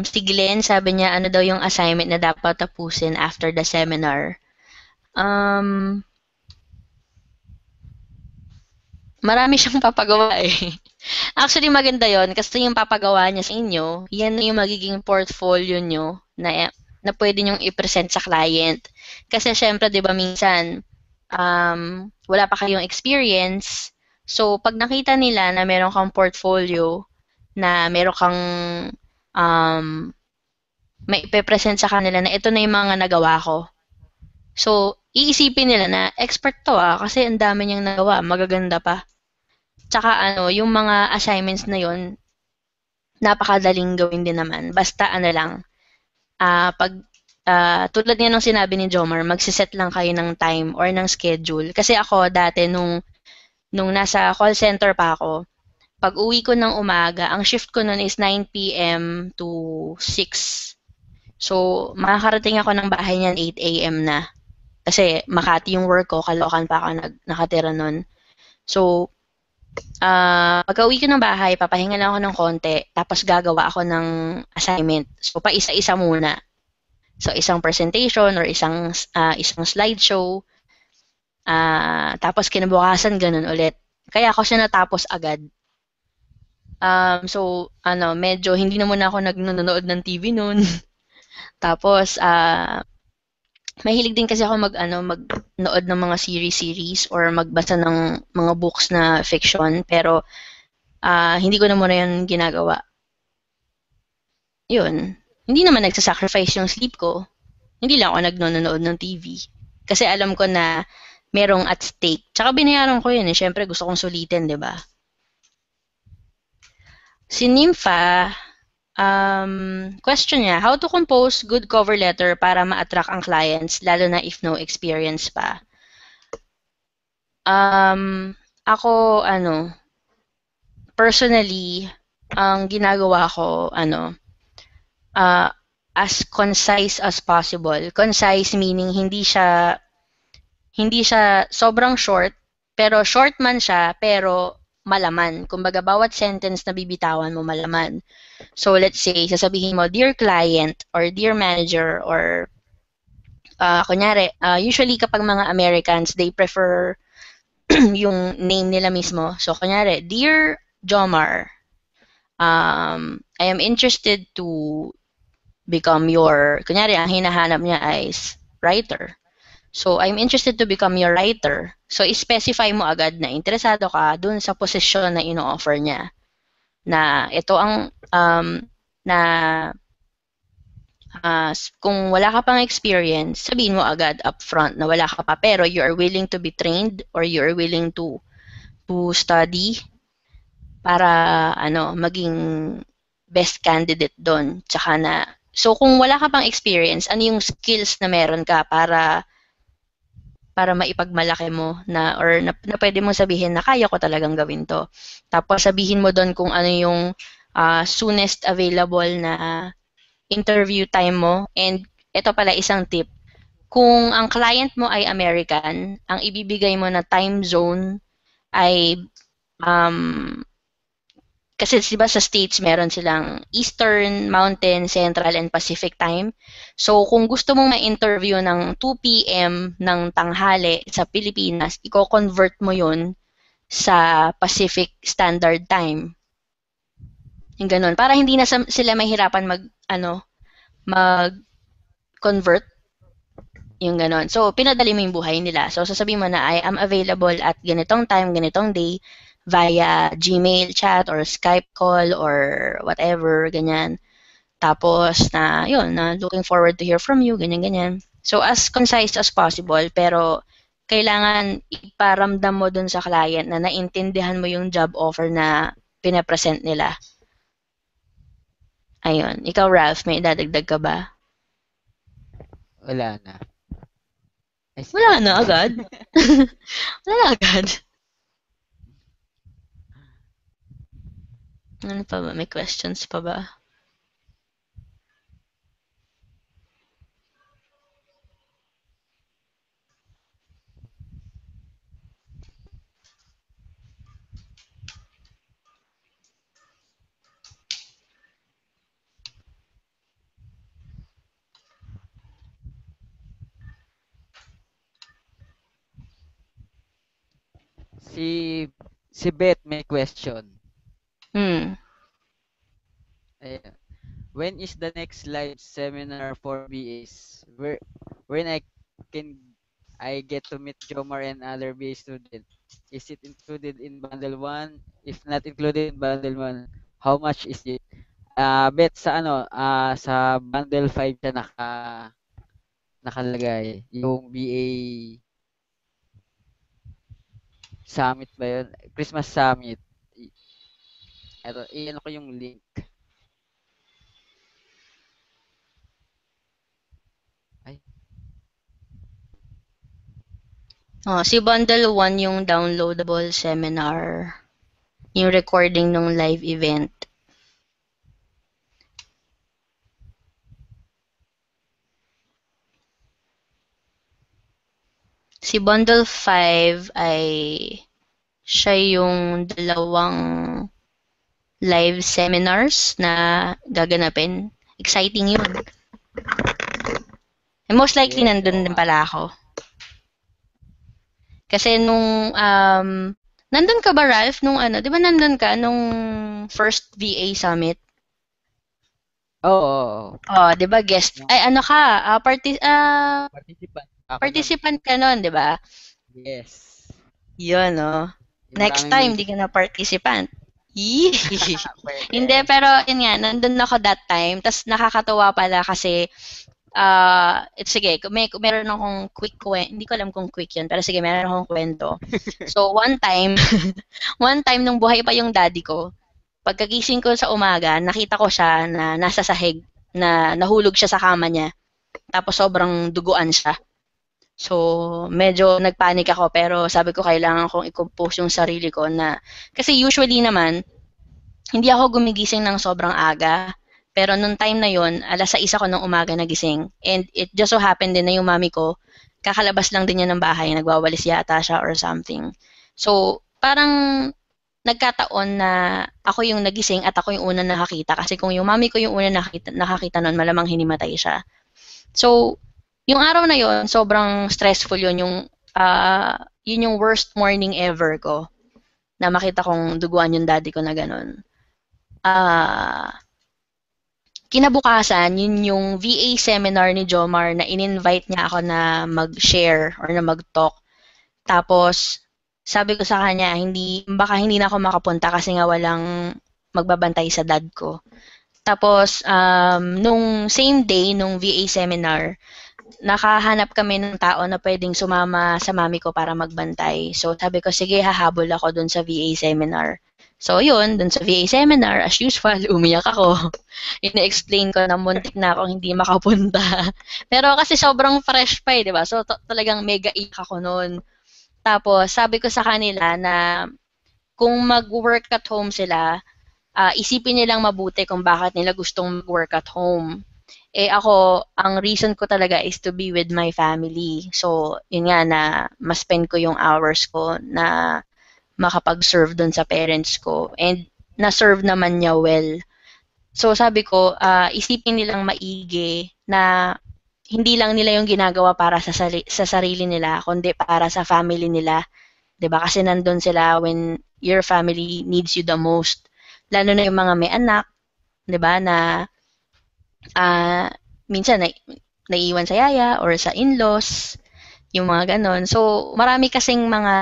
Si Glenn, sabi niya, ano daw yung assignment na dapat tapusin after the seminar. Marami siyang papagawa eh. Actually, maganda yon kasi yung papagawa niya sa inyo, yan na yung magiging portfolio nyo na pwede nyong i-present sa client. Kasi syempre, di ba, minsan, wala pa kayong experience. So, pag nakita nila na meron kang portfolio, na meron kang may ipe-present sa kanila na ito na yung mga nagawa ko. So, iisipin nila na expert to kasi ang dami niyang nagawa, magaganda pa. Tsaka yung mga assignments na yon napakadaling gawin din naman. Basta lang, pag tulad nga nung sinabi ni Jomar, magsiset lang kayo ng time or ng schedule. Kasi ako dati nung nasa call center pa ako, pag uwi ko ng umaga, ang shift ko nun is 9 p.m. to 6. So, makakarating ako ng bahay niyan 8 a.m. na. Kasi Makati yung work ko, Caloocan pa ako nakatira nun. So, pag-uwi ko ng bahay, papahinga lang ako ng konti, tapos gagawa ako ng assignment. So, pa isa-isa muna. So, isang presentation or isang slideshow. Tapos kinabukasan, ganun ulit. Kaya ako siya natapos agad. So, medyo hindi na muna ako nanonood ng TV noon. Tapos, mahilig din kasi ako magnood ng mga series or magbasa ng mga books na fiction, pero hindi ko na muna yun ginagawa. Yun. Hindi naman nagsasacrifice yung sleep ko. Hindi lang ako nanonood ng TV. Kasi alam ko na merong at stake. Tsaka binayaran ko yun eh. Siyempre gusto kong sulitin, di ba? Si Nympha, question niya, how to compose good cover letter para ma-attract ang clients, lalo na if no experience pa? Ako, personally, ang ginagawa ko, as concise as possible. Concise meaning hindi siya sobrang short, pero short man siya, pero malaman. Kumbaga, bawat sentence na bibitawan mo, malaman. So, let's say, sasabihin mo, dear client, or dear manager, or, kunyari, usually kapag mga Americans, they prefer yung name nila mismo. So, kunyari, dear Jomar, I am interested to become your, kunyari, ang hinahanap niya is writer. So, I'm interested to become your writer. So, i-specify mo agad na interesado ka dun sa posisyon na ino-offer niya. Na ito ang, kung wala ka pang experience, sabihin mo agad upfront na wala ka pa, pero you are willing to be trained or you are willing to study para maging best candidate doon. Tsaka so kung wala ka pang experience, ano yung skills na meron ka para maipagmalaki mo or na pwede mong sabihin na kaya ko talagang gawin to. Tapos sabihin mo doon kung ano yung soonest available na interview time mo. And ito pala isang tip. Kung ang client mo ay American, ang ibibigay mo na time zone ay kasi diba sa States meron silang Eastern, Mountain, Central, and Pacific time. So kung gusto mong ma-interview ng 2 p.m. ng tanghali sa Pilipinas, i-convert mo yun sa Pacific Standard Time. Yung ganun. Para hindi na sila mahirapan mag-convert. Yung ganun. So, pinadali mo yung buhay nila. So, sasabihin mo na, I am available at ganitong time, ganitong day, via Gmail chat or Skype call or whatever, ganyan. Tapos, looking forward to hear from you, ganyan. So, as concise as possible, pero kailangan iparamdam mo dun sa client na naintindihan mo yung job offer na pinapresent nila. Ayun. Ikaw, Ralph, may idadagdag ka ba? Wala na. Wala na agad? Wala na agad? Ano pa ba? May questions pa ba? Si Beth may question. Ayan. When is the next live seminar for BAs? When I get to meet Jomar and other BA students? Is it included in bundle 1? If not included in bundle 1, how much is it? Beth, sa bundle 5 siya nakalagay. Yung BA Summit ba yun? Christmas Summit. Ito, iyan ko yung link. Ay. Si Bundle 1 yung downloadable seminar. Yung recording ng live event. Si Bundle 5 ay siya yung 2 live seminars na gaganapin. Exciting yun. And most likely nandun din pala ako. Kasi nung nandun ka ba, Ralph, nung di ba nandun ka nung first VA Summit? Oo. Di ba guest? Ay, Participant. Participant ka nun, di ba? Yes. Yun, Next time, di ka na participant. Hindi, pero yun nga, nandun ako that time. Tapos nakakatawa pala kasi, sige, meron akong quick kwento. Hindi ko alam kung quick yun, pero sige, meron akong kwento. So, one time nung buhay pa yung daddy ko, pagkagising ko sa umaga, nakita ko siya na nasa sahig, na nahulog siya sa kama niya. Tapos sobrang duguan siya. So, medyo nagpanik ako, pero sabi ko kailangan kong i-compose yung sarili ko na, kasi usually naman, hindi ako gumigising ng sobrang aga. Pero nung time na yon, 6:00 ako ng umaga nagising. And it just so happened din na yung mami ko, kakalabas lang din niya ng bahay, nagwawalis yata siya or something. So, parang nagkataon na ako yung nagising at ako yung una nakakita. Kasi kung yung mami ko yung una nakakita nun, malamang hinimatay siya. So, yung araw na yon, sobrang stressful yun. Yun yung worst morning ever ko. Na makita kong duguan yung daddy ko na ganun. Kinabukasan, yun yung VA seminar ni Jomar na in-invite niya ako na mag-share or na mag-talk. Tapos, sabi ko sa kanya, baka hindi na ako makapunta kasi nga walang magbabantay sa dad ko. Tapos, nung same day, nung VA seminar, nakahanap kami ng tao na pwedeng sumama sa mami ko para magbantay. So, sabi ko, sige, hahabol ako dun sa VA seminar. So, yun, dun sa VA seminar, as usual, umiyak ako. Ina-explain ko na muntik na akong hindi makapunta. Pero kasi sobrang fresh pa di ba? So, talagang mega iyak ako noon. Tapos, sabi ko sa kanila na kung mag-work at home sila, isipin nilang mabuti kung bakit nila gustong mag-work at home. Ako, ang reason ko talaga is to be with my family. So, yun nga na ma-spend ko yung hours ko na makapag-serve dun sa parents ko. And na-serve naman niya well. So, sabi ko, isipin nilang maigi na hindi lang nila yung ginagawa para sa sarili nila, kundi para sa family nila. 'Di ba? Kasi nandun sila when your family needs you the most. Lalo na yung mga may anak, 'di ba, na minsan naiiwan sa yaya or sa in-laws, yung mga ganon. So, marami kasing mga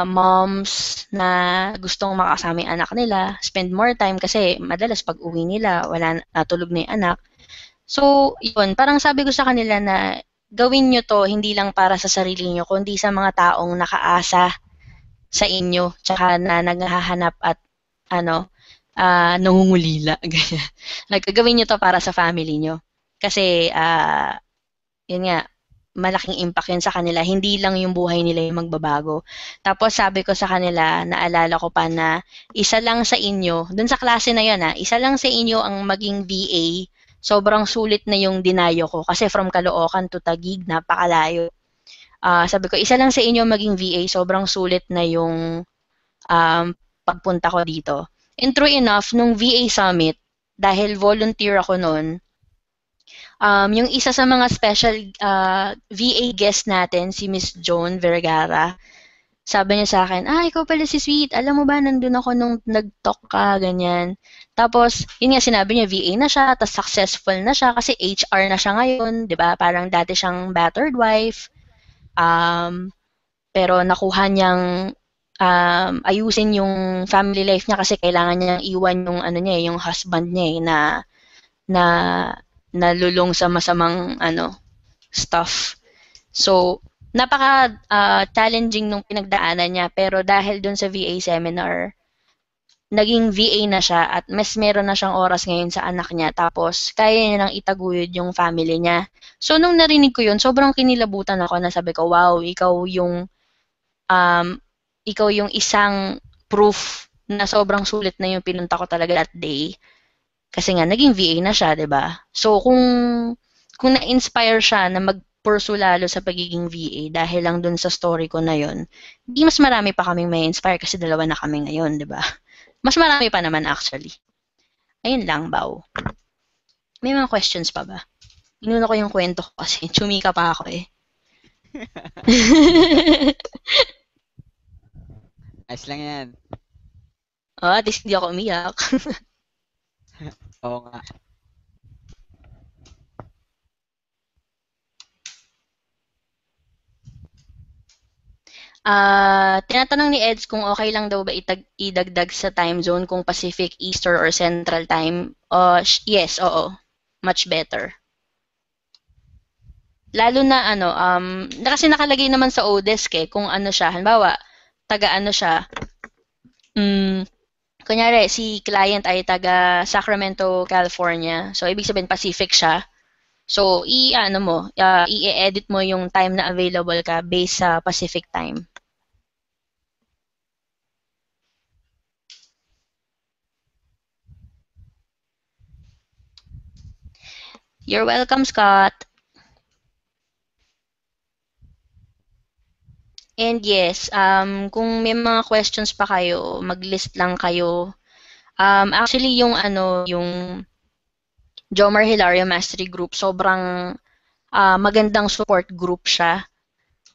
moms na gustong makasama yung anak nila, spend more time kasi madalas pag uwi nila, tulog na yung anak. So, yun, parang sabi ko sa kanila na gawin nyo to hindi lang para sa sarili nyo, kundi sa mga taong nakaasa sa inyo, tsaka na naghahanap at nangungulila. Nagkagawin nyo to para sa family nyo. Kasi, yun nga, malaking impact yun sa kanila. Hindi lang yung buhay nila yung magbabago. Tapos sabi ko sa kanila, naalala ko pa na isa lang sa inyo, dun sa klase na yun isa lang sa inyo ang maging VA, sobrang sulit na yung dinayo ko. Kasi from Caloocan to Taguig, napakalayo. Sabi ko, isa lang sa inyo maging VA, sobrang sulit na yung pagpunta ko dito. And true enough, nung VA Summit, dahil volunteer ako noon, yung isa sa mga special VA guest natin, si Miss Joan Vergara, sabi niya sa akin, ikaw pala si Sweet, alam mo ba, nandun ako nung nag-talk ka, ganyan. Tapos, yun nga, sinabi niya, VA na siya, tapos successful na siya, kasi HR na siya ngayon, di ba? Parang dati siyang battered wife, pero nakuha niyang ayusin yung family life niya kasi kailangan niyang iwan yung yung husband niya na nalulong sa masamang stuff. So, napaka challenging nung pinagdaanan niya, pero dahil dun sa VA seminar, naging VA na siya at mas meron na siyang oras ngayon sa anak niya, tapos kaya niya nang itaguyod yung family niya. So, nung narinig ko yun, sobrang kinilabutan ako na sabi ko, wow, ikaw yung isang proof na sobrang sulit na yung pinunta ko talaga that day. Kasi nga, naging VA na siya, di ba? So, kung na-inspire siya na mag-pursue lalo sa pagiging VA dahil lang dun sa story ko na yun, di mas marami pa kaming may inspire kasi dalawa na kami ngayon, di ba? Mas marami pa naman actually. Ayun lang, Bao. May mga questions pa ba? Inuna ko yung kwento ko kasi chumika pa ako eh. Ayos lang yan. At least hindi ako umiyak. Oo nga. Tinatanong ni Eds kung okay lang daw ba idagdag sa time zone kung Pacific, Eastern, or Central time. Yes, oo. Much better. Lalo na kasi nakalagay naman sa Odesk kung ano siya. Halimbawa, taga siya. Kunyari, si client ay taga Sacramento, California. So, ibig sabihin Pacific siya. So, i-edit mo yung time na available ka based sa Pacific time. You're welcome, Scott. And yes, kung may mga questions pa kayo, mag-list lang kayo. Actually, yung Jomar Hilario Mastery Group, sobrang magandang support group siya.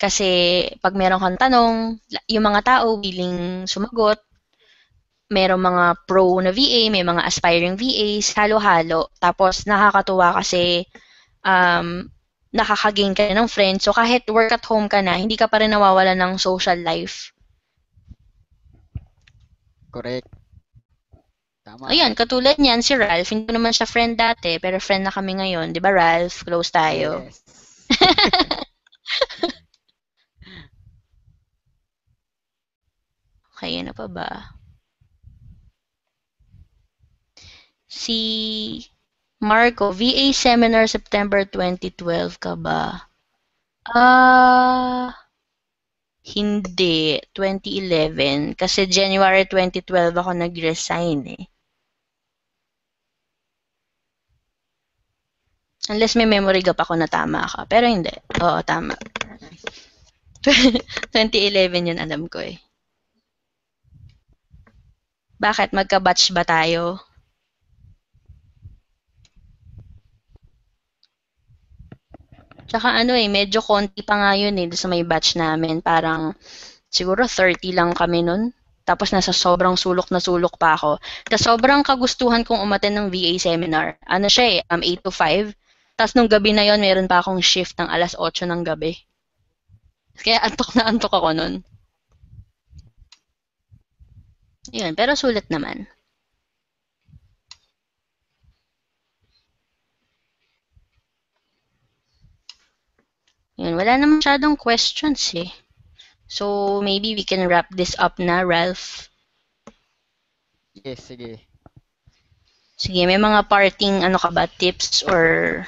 Kasi pag meron kang tanong, yung mga tao willing sumagot, merong mga pro na VA, may mga aspiring VAs, halo-halo. Tapos nakakatuwa kasi nakaka-gain ka ng friends. So kahit work at home ka na, hindi ka pa rin nawawala ng social life. Correct. Tama. Ayan, katulad niyan, si Ralph, hindi ko naman siya friend dati, pero friend na kami ngayon. Di ba, Ralph? Close tayo. Yes. Okay, ano Kanina pa ba? Si Marco, VA Seminar September 2012 ka ba? Hindi. 2011. Kasi January 2012 ako nag-resign eh. Unless may memory gap ako na tama ka. Pero hindi. Oo, tama. 2011 yun alam ko eh. Bakit? Magka-batch ba tayo? Tsaka medyo konti pa nga yun eh, sa may batch namin. Parang siguro 30 lang kami nun. Tapos nasa sobrang sulok na sulok pa ako. Tapos sobrang kagustuhan kong umaten ng VA seminar. Ano siya eh, 8 to 5. Tapos nung gabi na yon meron pa akong shift ng alas 8 ng gabi. Kaya antok na antok ako nun. Yun, pero sulit naman. Yun, wala na masyadong questions eh. So, maybe we can wrap this up na, Ralph. Yes, sige. Sige, may mga parting ka ba, tips or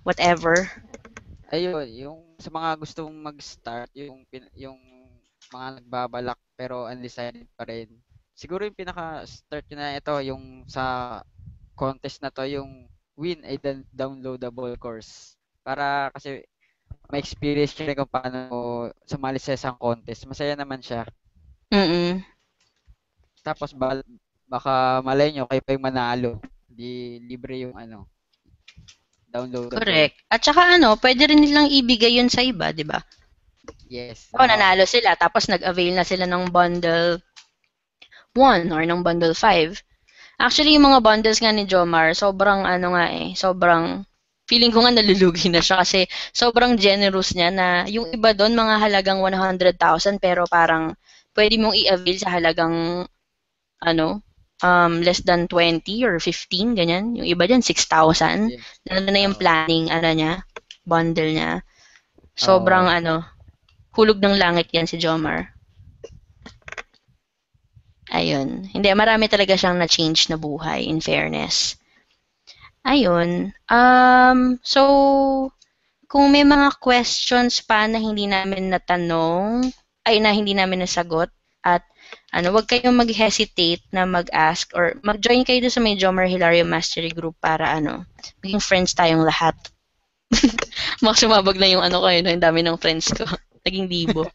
whatever? Ayun, yung sa mga gustong mag-start, yung mga nagbabalak pero undecided pa rin. Siguro yung pinaka-start nyo na ito, yung sa contest na to, yung win a downloadable course. Para kasi ma-experience nyo rin kung paano sumali sa isang contest. Masaya naman siya. Tapos baka malay nyo, kayo pa yung manalo. Di libre yung downloadable. Correct. At saka pwede rin nilang ibigay yun sa iba, di ba? Yes. Nanalo sila, tapos nag-avail na sila ng bundle 1 or ng bundle 5. Actually, yung mga bundles nga ni Jomar, sobrang sobrang feeling ko nga nalulugi na siya kasi sobrang generous niya na yung iba doon mga halagang 100,000 pero parang pwede mong i-avail sa halagang less than 20 or 15, ganyan. Yung iba dyan, 6,000. Yes. Lalo na yung planning, niya, bundle niya. Sobrang, hulog ng langit yan si Jomar. Ayun. Hindi, marami talaga siyang na-change na buhay, in fairness. Ayun. So, kung may mga questions pa na hindi namin natanong, na hindi namin nasagot, at wag kayong mag-hesitate na mag-ask or mag-join kayo sa may Jomar Hilario Mastery Group para maging friends tayong lahat. Baka sumabag na yung yung dami ng friends ko. Naging libo.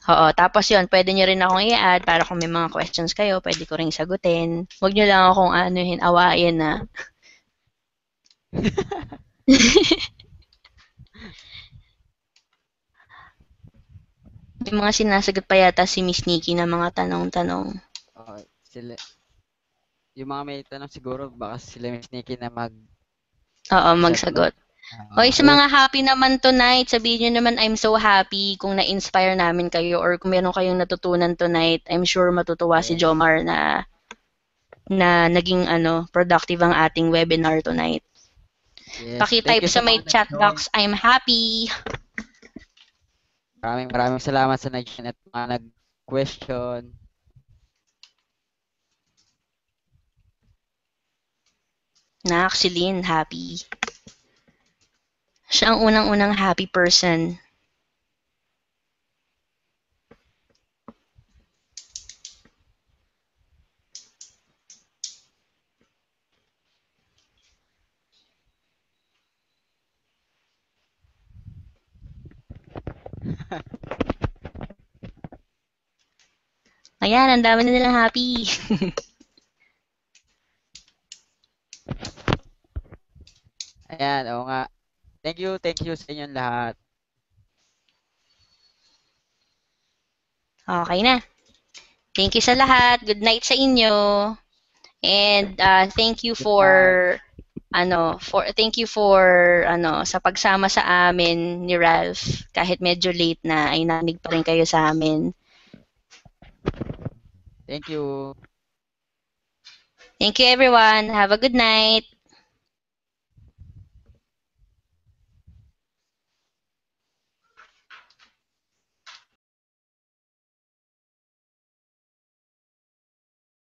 Oo, tapos yun, pwede nyo rin akong i-add para kung may mga questions kayo, pwede ko rin sagutin. Huwag nyo lang akong awayin na. May mga sinasagot pa yata si Miss Nikki na mga tanong-tanong. Sila, yung mga may tanong siguro, baka sila Miss Nikki na magsagot. Hoy, sa mga happy naman tonight, sabihin nyo naman, I'm so happy kung na-inspire namin kayo or kung meron kayong natutunan tonight, I'm sure matutuwa si Jomar na naging productive ang ating webinar tonight. Yes. Pakitype sa may chat box, I'm happy. Maraming salamat sa nag-join at mga nag-question. Celine, happy. Siya ang unang-unang happy person. Ayan, ang dami na nilang happy. Ayan, oo nga. Thank you sa inyong lahat. Okay na. Thank you sa lahat. Good night sa inyo. And thank you for sa pagsama sa amin ni Ralph. Kahit medyo late na ay nanig pa rin kayo sa amin. Thank you. Thank you everyone. Have a good night.